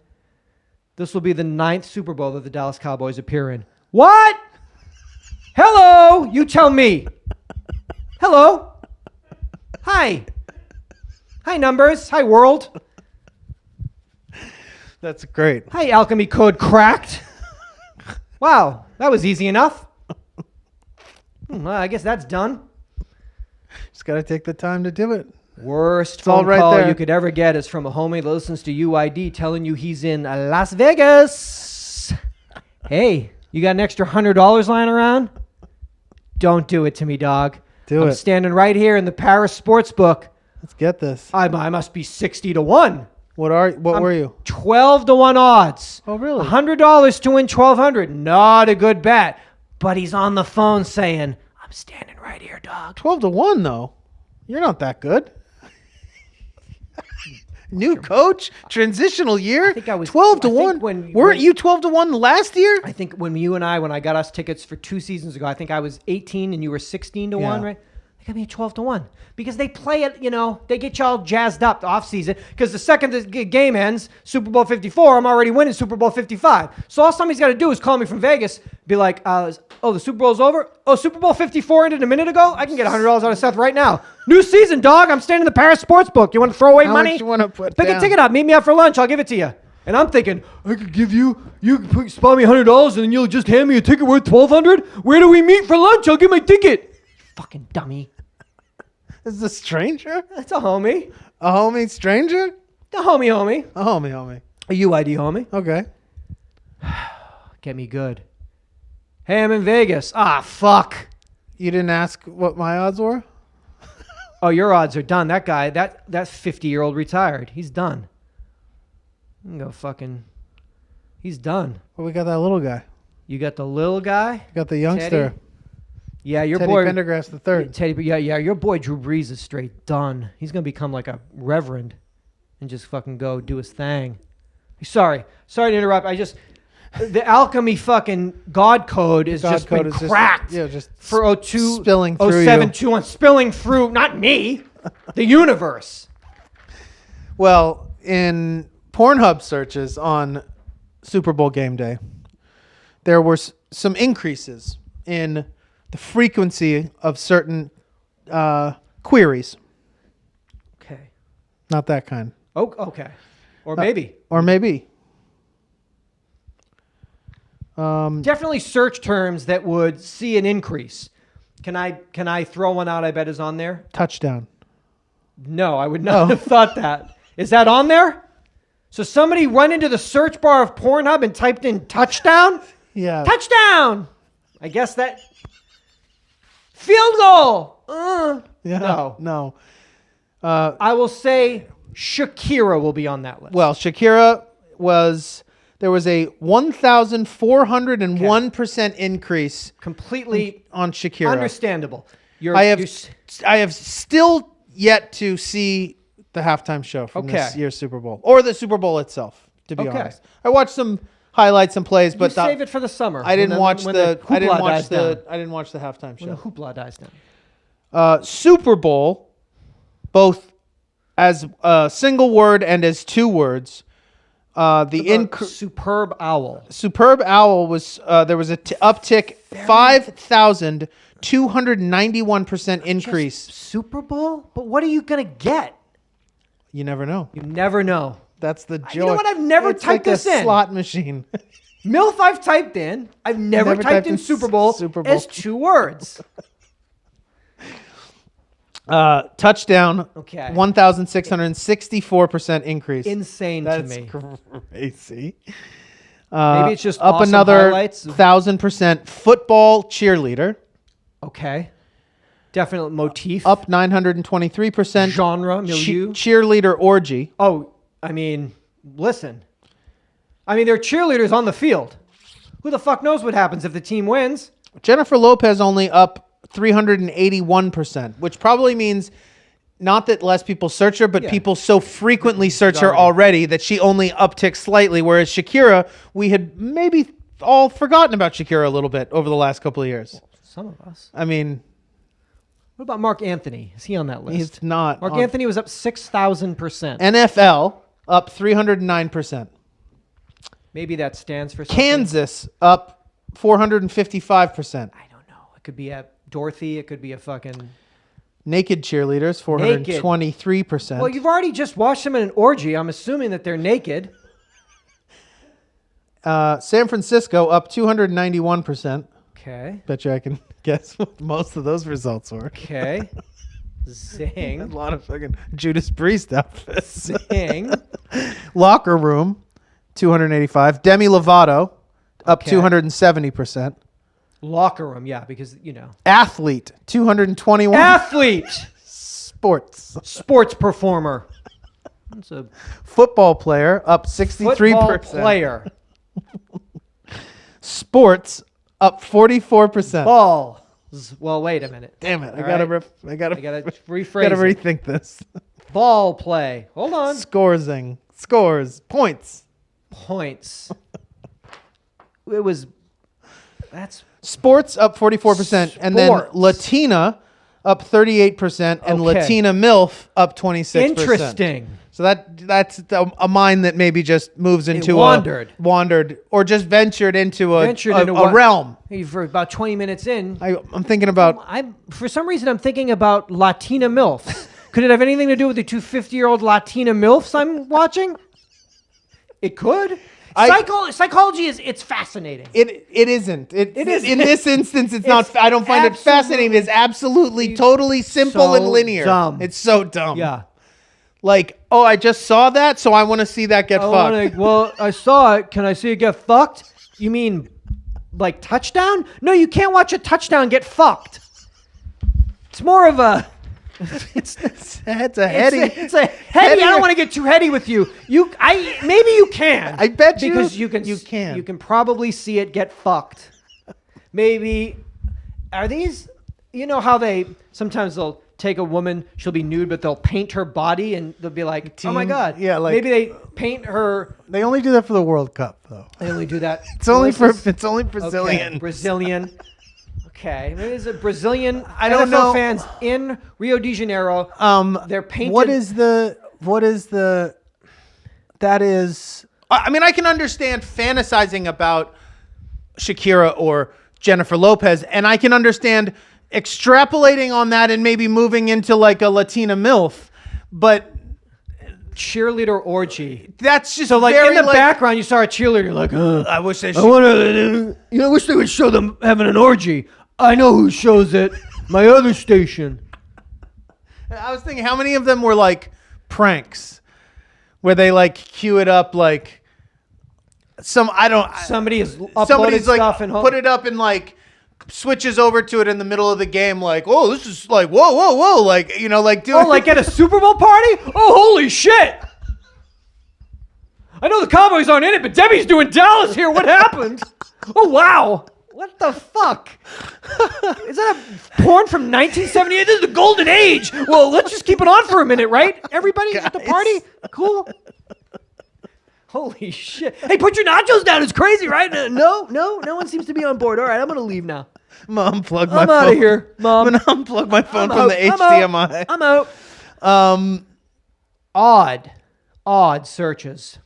This will be the 9th Super Bowl that the Dallas Cowboys appear in. What? Hello? You tell me. Hello? Hi. Hi, numbers. Hi, world. That's great. Hi, alchemy code cracked. Wow, that was easy enough. Well, I guess that's done. Just got to take the time to do it. Worst It's all phone right call there. you could ever get is from a homie that listens to UID telling you he's in Las Vegas. Hey, you got an extra $100 lying around? Don't do it to me, dog. I'm it. standing right here in the Paris Sportsbook. Let's get this. I must be 60-1. What were you? 12-1 odds. Oh, really? $100 to win $1,200. Not a good bet. But he's on the phone saying, I'm standing right here, dog. 12-1 though. You're not that good. New coach, transitional year. I think I was 12-1. Weren't you 12-1 last year? I think when I got us tickets for 2 seasons ago, I think I was 18 and you were 16-1, Yeah. right? They got me at 12-1 because they play it, they get y'all jazzed up off season because the second the game ends, Super Bowl 54, I'm already winning Super Bowl 55. So all somebody's got to do is call me from Vegas, be like, the Super Bowl's over? Oh, Super Bowl 54 ended a minute ago? I can get $100 out of Seth right now. New season, dog. I'm staying in the Paris Sportsbook. You want to throw away How money? much you want to put Pick down? a ticket up. Meet me out for lunch. I'll give it to you. And I'm thinking, I could give you can spot me $100 and then you'll just hand me a ticket worth $1,200? Where do we meet for lunch? I'll get my ticket. Fucking dummy. Is this a stranger? That's a homie. A homie stranger? The homie. A homie. A UID homie. Okay. Get me good. Hey, I'm in Vegas. Ah, fuck. You didn't ask what my odds were? Oh, your odds are done. That guy, that 50-year-old retired. He's done. You can go fucking... He's done. Well, we got that little guy. You got the little guy? We got the youngster. Teddy? Yeah, your Teddy boy... Pendergrass the third. Teddy, yeah, your boy Drew Brees is straight done. He's going to become like a reverend and just fucking go do his thing. Sorry to interrupt. The alchemy fucking God code is just been cracked for 02, spilling through 0721, spilling through, not me, the universe. Well, in Pornhub searches on Super Bowl game day, there were some increases in the frequency of certain queries. Okay. Not that kind. Oh, okay. Or maybe. Or maybe. Definitely search terms that would see an increase. Can I throw one out I bet is on there? Touchdown. No, I would not have thought that. Is that on there? So somebody went into the search bar of Pornhub and typed in touchdown? Yeah. Touchdown! I guess that... Field goal! Yeah. No. I will say Shakira will be on that list. Well, Shakira there was a 1,401% increase Completely on Shakira. understandable. I have still yet to see the halftime show from this year's Super Bowl or the Super Bowl itself, to be honest. I watched some highlights and plays, but save it for the summer. I didn't watch the halftime When the show. hoopla dies down. Super Bowl, both as a single word and as two words. Superb owl. Superb owl was there was a uptick 5,291% increase. Super Bowl? But what are you gonna get? You never know. You never know. That's the joy. You know what? I've never it's typed like this a in. slot machine. MILF I've typed in. I've never typed in Super Bowl as two words. Touchdown. Okay. 1,664% increase. Insane to me. That's crazy. Maybe it's just up awesome another highlights. 1,000%. Football cheerleader. Okay. Definite motif. Up 923%. Genre, milieu. Cheerleader orgy. Oh, I mean, listen. I mean, they're cheerleaders on the field. Who the fuck knows what happens if the team wins? Jennifer Lopez only up 381%, which probably means not that less people search her, but people so frequently search her already that she only upticks slightly. Whereas Shakira, we had maybe all forgotten about Shakira a little bit over the last couple of years. Some of us. I mean, what about Mark Anthony? Is he on that list? he's not. Mark Anthony was up 6,000%. NFL up 309%. Maybe that stands for something. Kansas up 455%. I don't know. It could be a Dorothy. It could be a fucking... Naked cheerleaders, 423%. Well, you've already just watched them in an orgy. I'm assuming that they're naked. San Francisco up 291%. Okay. Bet you I can guess what most of those results were. Okay. Zing. A lot of fucking Judas Priest outfits. Zing. Locker room, 285. Demi Lovato, up 270%. Locker room, yeah, because, you know. Athlete, 221. Athlete! Sports performer. That's a football player, up 63%. football player. Sports, up 44%. Balls. Well, wait a minute. Damn it! I All gotta right. rephrase. Gotta it. rethink this. Ball play. Hold on. Scores, points. It was. That's sports up 44%, and then Latina up 38%, and Latina MILF up 26%. Interesting. So that's a mind that maybe just moves into wandered or just ventured into a realm. For about 20 minutes in, I'm thinking about. For some reason, I'm thinking about Latina MILFs. Could it have anything to do with the two 50-year-old Latina MILFs I'm watching? It could. Psychology it's fascinating. It isn't. It is in this instance. It's not. I don't find it fascinating. It's absolutely totally simple and linear. Dumb. It's so dumb. Yeah. Like, oh, I just saw that, so I want to see that get fucked. Well, I saw it. Can I see it get fucked? You mean like touchdown? No, you can't watch a touchdown get fucked. It's more of a. It's a heady. It's a heady. I don't want to get too heady with you. Maybe you can. I bet you because you can. You can probably see it get fucked. Maybe are these? You know how sometimes they'll take a woman, she'll be nude, but they'll paint her body and they'll be like, oh my God. Yeah, like maybe they paint her. They only do that for the World Cup, though. They only do that. It's only Brazilian. Okay, Brazilian. Okay, maybe it's a Brazilian. I don't know. Fans in Rio de Janeiro. They're painted. What is the? That is. I mean, I can understand fantasizing about Shakira or Jennifer Lopez, and I can understand extrapolating on that and maybe moving into like a Latina MILF, but cheerleader orgy. That's just So, like, very, in the background, you saw a cheerleader. You're like, I wish they I want to, I wish they would show them having an orgy. I know who shows it. My other station. I was thinking, how many of them were like pranks, where they like cue it up like Somebody is uploading somebody's like stuff and put it up and like switches over to it in the middle of the game, like, oh, this is like whoa, like, you know, like doing like at a Super Bowl party? Oh, holy shit! I know the Cowboys aren't in it, but Debbie's doing Dallas here. What happened? Oh, wow. What the fuck? Is that a porn from 1978? This is the golden age. Well, let's just keep it on for a minute, right? Everybody at the party? Cool. Holy shit. Hey, put your nachos down. It's crazy, right? No one seems to be on board. All right, I'm going to leave now. I'm gonna unplug my I'm phone. out of here, Mom. I'm gonna unplug my phone I'm from out. the HDMI. I'm out. Odd searches.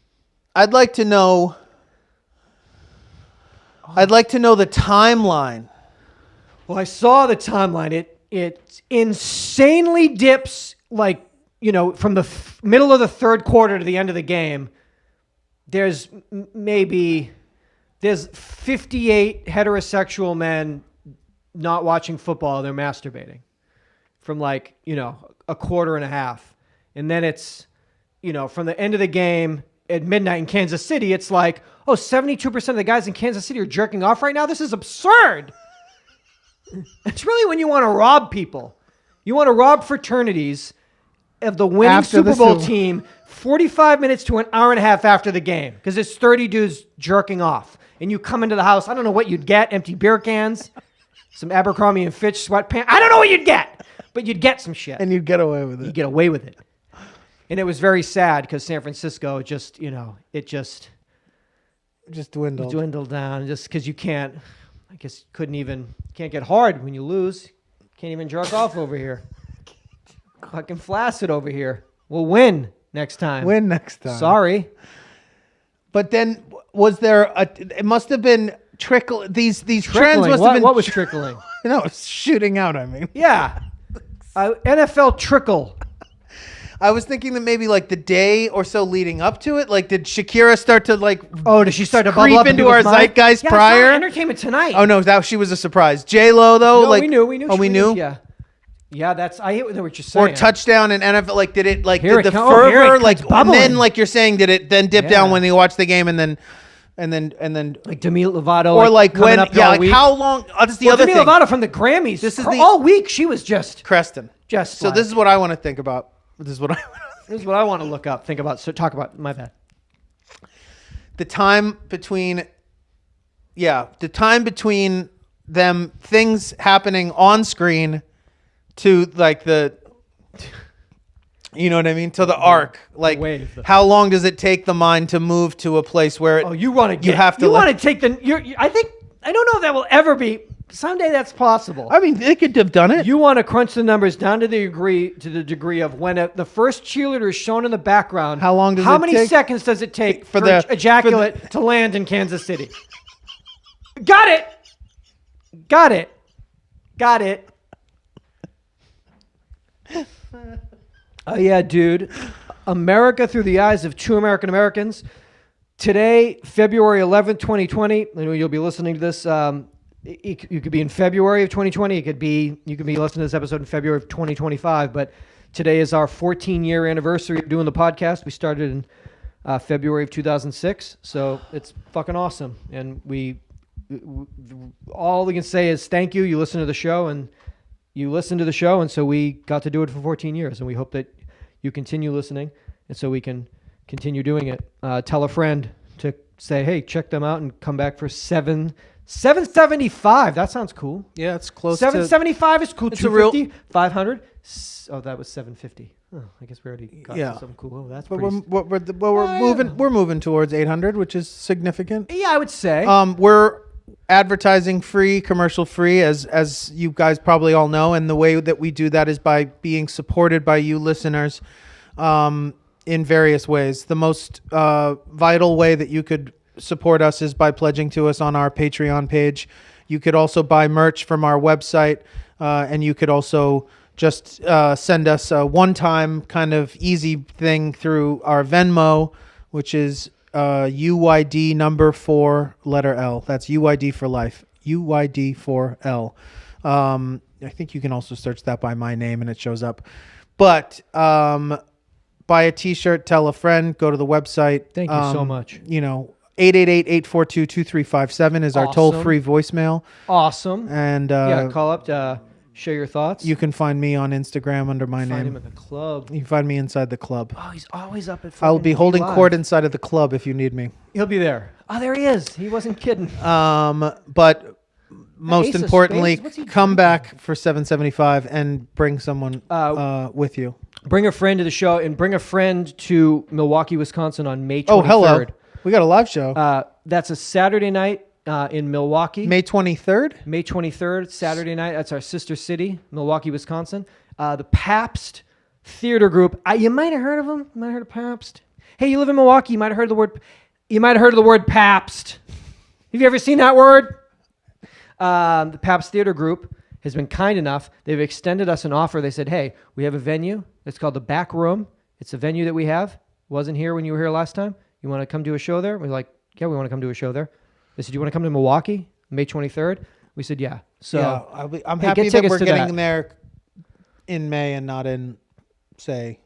I'd like to know the timeline. Well, I saw the timeline. It insanely dips, like, you know, from the middle of the third quarter to the end of the game. There's 58 heterosexual men not watching football. They're masturbating from, like, you know, a quarter and a half. And then it's, you know, from the end of the game at midnight in Kansas City, it's like, oh, 72% of the guys in Kansas City are jerking off right now. This is absurd. It's really when you want to rob people. You want to rob fraternities of the winning After the Super Bowl Super- team 45 minutes to an hour and a half after the game because it's 30 dudes jerking off. And you come into the house, I don't know what you'd get, empty beer cans, some Abercrombie and Fitch sweatpants. I don't know what you'd get, but you'd get some shit. And you'd get away with You it. get away with it. And it was very sad because San Francisco just, you know, it just Just dwindled. dwindled down just because you can't, I guess, can't get hard when you lose. Can't even jerk off over here. Fucking flaccid over here. We'll win next time. Win next time. Sorry. But then was there it must have been these trends Trickling. must have been What was trickling? No, it's shooting out, I mean. Yeah. NFL trickle. I was thinking that maybe like the day or so leading up to it, like did Shakira start to like Oh, did she start to bubble creep up in into our people's mind? zeitgeist Yeah, I saw prior? Entertainment Tonight. Oh no, she was a surprise. J-Lo though, No, like we knew. Oh, we knew. Yeah. Yeah, I hear what you're saying. Or touchdown and NFL, like did it like Here did it the come- oh, here it fervor comes like and bubbling. then like you're saying did it then dip down Yeah. when you watch the game and then like Demi Lovato. or like coming when up yeah all like week. how long? Oh, this is the Well, other Demi thing. Lovato from the Grammys. This is all week she was just Creston. So like- this is what I want to think about. This is what I This is what I want to look up, think about, so talk about. My bad. the time between them things happening on screen to like the you know what I mean, to the arc, like wave. how long does it take the mind to move to a place where it, Oh, you want to you have to You let- want to take the. I don't know if that will ever be. Someday that's possible. I mean they could have done it. You want to crunch the numbers down to the degree of when the first cheerleader is shown in the background. How long does How it many take seconds does it take for for the- ejaculate to land in Kansas City? Got it. Got it. Got it. Oh yeah, dude. America through the eyes of two American Americans. Today, February 11th, 2020. I know you'll be listening to this. You could be in February of 2020. You could be listening to this episode in February of 2025. But today is our 14-year anniversary of doing the podcast. We started in February of 2006, so it's fucking awesome. And all we can say is thank you. You listen to the show, and so we got to do it for 14 years, and we hope that you continue listening, and so we can continue doing it. Tell a friend to say, hey, check them out, and come back for 775. That sounds cool. Yeah, it's close 775 is cool. It's a real- 250, 500. Oh, that was 750. Oh, I guess we already got Yeah. to something cool. Oh, that's but pretty. we're moving towards 800, which is significant. Yeah, I would say. We're advertising free, commercial free, as you guys probably all know, and the way that we do that is by being supported by you listeners in various ways. The most vital way that you could support us is by pledging to us on our Patreon page. You could also buy merch from our website, and you could also just send us a one-time kind of easy thing through our Venmo, which is UYD number 4 letter L. That's UYD for life. UYD 4L. I think you can also search that by my name and it shows up. But buy a t-shirt, tell a friend, go to the website. Thank you so much. 888-842-2357 is our Awesome. toll-free voicemail. Awesome. And Call up to share your thoughts. you can find me on Instagram under my find him name. at the club. You can find me inside the club. Oh, he's always up at. I'll be fucking holding Live. court inside of the club if you need me. He'll be there. Oh, there he is. He wasn't kidding. But most Ace of importantly, Spades? What's he come drinking? back for $7.75 and bring someone with you. Bring a friend to the show and bring a friend to Milwaukee, Wisconsin on May 23rd. Oh, hello. We got a live show. That's a Saturday night in Milwaukee. May 23rd? May 23rd, Saturday night. That's our sister city, Milwaukee, Wisconsin. The Pabst Theater Group. You might have heard of them. You might have heard of Pabst. Hey, you live in Milwaukee. You might have heard of the word. You might have heard of the word Pabst. Have you ever seen that word? The Pabst Theater Group has been kind enough. They've extended us an offer. They said, hey, we have a venue. It's called the Back Room. It's a venue that we have. Wasn't here when you were here last time. You want to come do a show there? We're like, yeah, we want to come do a show there. They said, you want to come to Milwaukee, May 23rd? We said, yeah. So yeah, I'm hey, happy get that tickets we're to getting that. there in May and not in, say,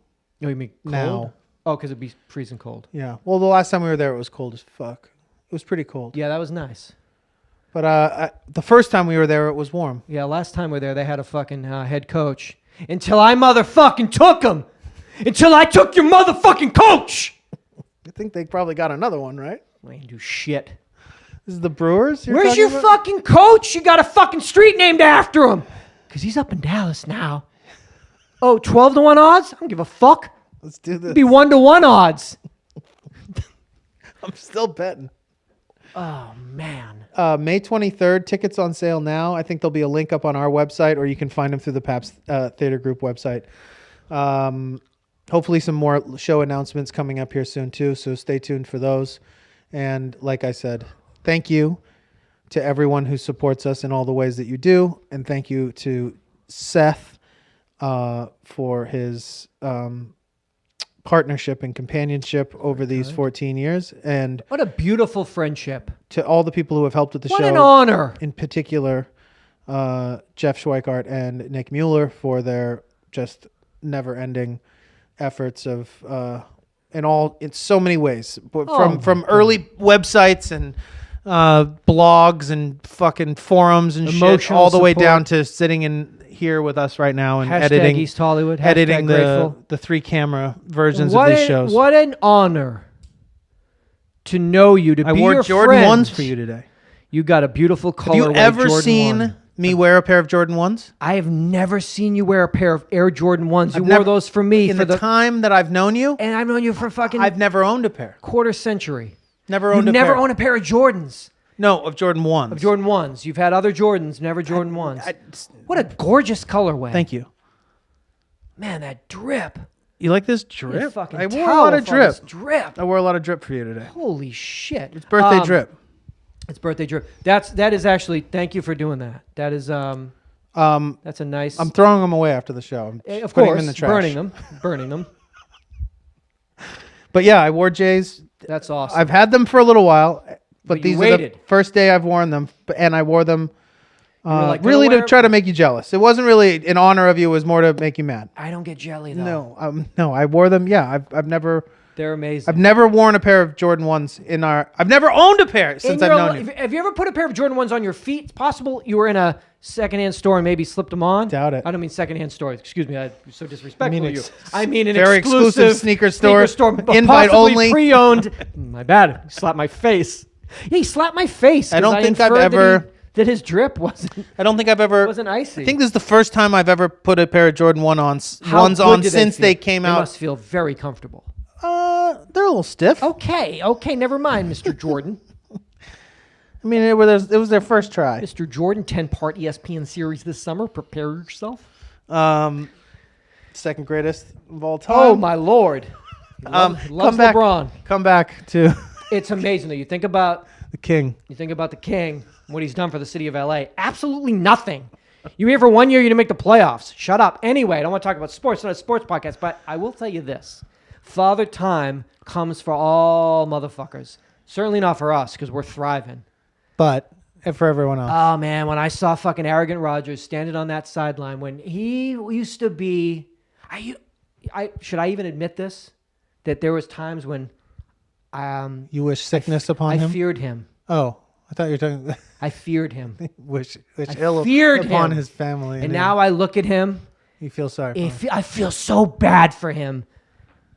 Oh, you mean cold? now. Oh, because it'd be freezing cold. Yeah. Well, the last time we were there, it was cold as fuck. It was pretty cold. Yeah, that was nice. But the first time we were there, it was warm. Yeah, last time we were there, they had a fucking head coach. Until I motherfucking took him. Until I took your motherfucking coach. I think they probably got another one, right? I ain't do shit. This is the Brewers? you're Where's talking your about? fucking coach? You got a fucking street named after him. Because he's up in Dallas now. Oh, 12-1 odds? I don't give a fuck. Let's do this. It'd be 1-1 odds. I'm still betting. Oh, man. May 23rd, tickets on sale now. I think there'll be a link up on our website, or you can find them through the Pabst Theater Group website. Hopefully some more show announcements coming up here soon too, so stay tuned for those. And like I said, thank you to everyone who supports us in all the ways that you do, and thank you to Seth for his partnership and companionship over these 14 years, and What a beautiful friendship. to all the people who have helped with the What show. an honor. In particular, Jeff Schweikart and Nick Mueller for their just never-ending efforts of in so many ways, but from early websites and blogs and fucking forums and shit, Emotional all the way support. down to sitting in here with us right now and Hashtag editing East Hollywood. Hashtag editing grateful. the 3-camera versions What of these an- shows. What an honor to know you, to I be wore your Jordan friend. 1s for you today. You got a beautiful Have color. you ever Jordan seen 1. me wear a pair of Jordan 1s? I have never seen you wear a pair of Air Jordan 1s. You I've wore never- those for me In for the time that I've known you, and I've known you for fucking I've never owned a pair. quarter century. Never You've owned a never pair. owned a pair of Jordans. No, of Jordan 1s. Of Jordan 1s. You've had other Jordans, never Jordan 1s. I- What a gorgeous colorway. Thank you. Man, that drip. You like this You drip? fucking I wore a lot of towel for this drip. Drip. I wore a lot of drip for you today. Holy shit. It's birthday drip. It's birthday drip. That is actually, thank you for doing that. That is that's a nice I'm throwing them away after the show. I'm of putting course them in the trash. burning them. But yeah, I wore J's. That's awesome. I've had them for a little while, but But you these are the waited. first day I've worn them, and I wore them were like, "Gonna really to wear- try to make you jealous. It wasn't really in honor of you. It was more to make you mad. I don't get jelly though. No, I wore them. Yeah, I've never They're amazing. I've never worn a pair of Jordan 1s in our. I've never owned a pair since I've known you. Have you ever put a pair of Jordan 1s on your feet? It's possible you were in a secondhand store and maybe slipped them on. Doubt it. I don't mean secondhand store. Excuse me. I'm so disrespectful to you. ex- I mean an very exclusive sneaker store, invite possibly only. pre-owned. My bad. He slapped my face. Yeah, he slapped my face. I 'cause don't think I've inferred ever- that his drip wasn't I don't think I've ever. icy. I think this is the first time I've ever put a pair of Jordan ones How on good do since feel? they came They out. must feel very comfortable. They're a little stiff. Okay, never mind, Mr. Jordan. I mean, it was their first try. Mr. Jordan, 10-part ESPN series this summer. Prepare yourself. Second greatest of all time. Oh my lord! Loves come back. LeBron. Come back to It's amazing though. You think about the king. the king, what he's done for the city of LA. Absolutely nothing. You were here for 1 year. You didn't make the playoffs. Shut up. Anyway, I don't want to talk about sports. It's not a sports podcast, but I will tell you this. Father Time comes for all motherfuckers. Certainly not for us because we're thriving. But for everyone else. Oh, man, when I saw fucking Arrogant Rogers standing on that sideline when he used to be... should I even admit this? That there was times when... You wish sickness upon him? I feared him. Oh, I thought you were talking... I feared him. wish I ill feared upon him. his family. And now I look at him. You feel sorry for him. I feel so bad for him.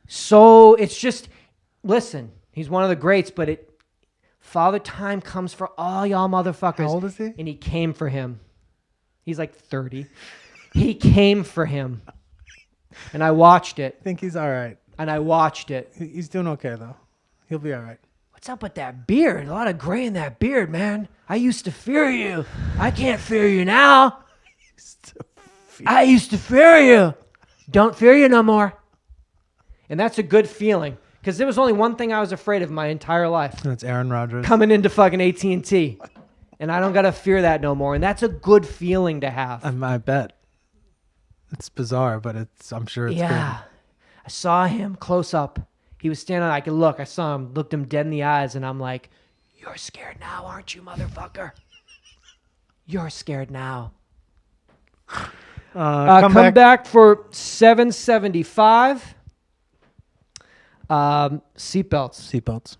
So it's just... Listen, he's one of the greats, but Father Time comes for all y'all motherfuckers. How old is he? And he came for him. He's like 30. He came for him. And I watched it. I think he's all right. And I watched it. He's doing okay, though. He'll be all right. What's up with that beard? A lot of gray in that beard, man. I used to fear you. I can't fear you now. I used to fear you. Don't fear you no more. And that's a good feeling. Because there was only one thing I was afraid of my entire life. That's Aaron Rodgers. Coming into fucking AT&T. And I don't got to fear that no more. And that's a good feeling to have. I bet. It's bizarre, but I'm sure it's good. I saw him close up. He was standing, I could look. I saw him, looked him dead in the eyes, and I'm like, you're scared now, aren't you, motherfucker? You're scared now. Come back for 775. Seatbelts. Seatbelts.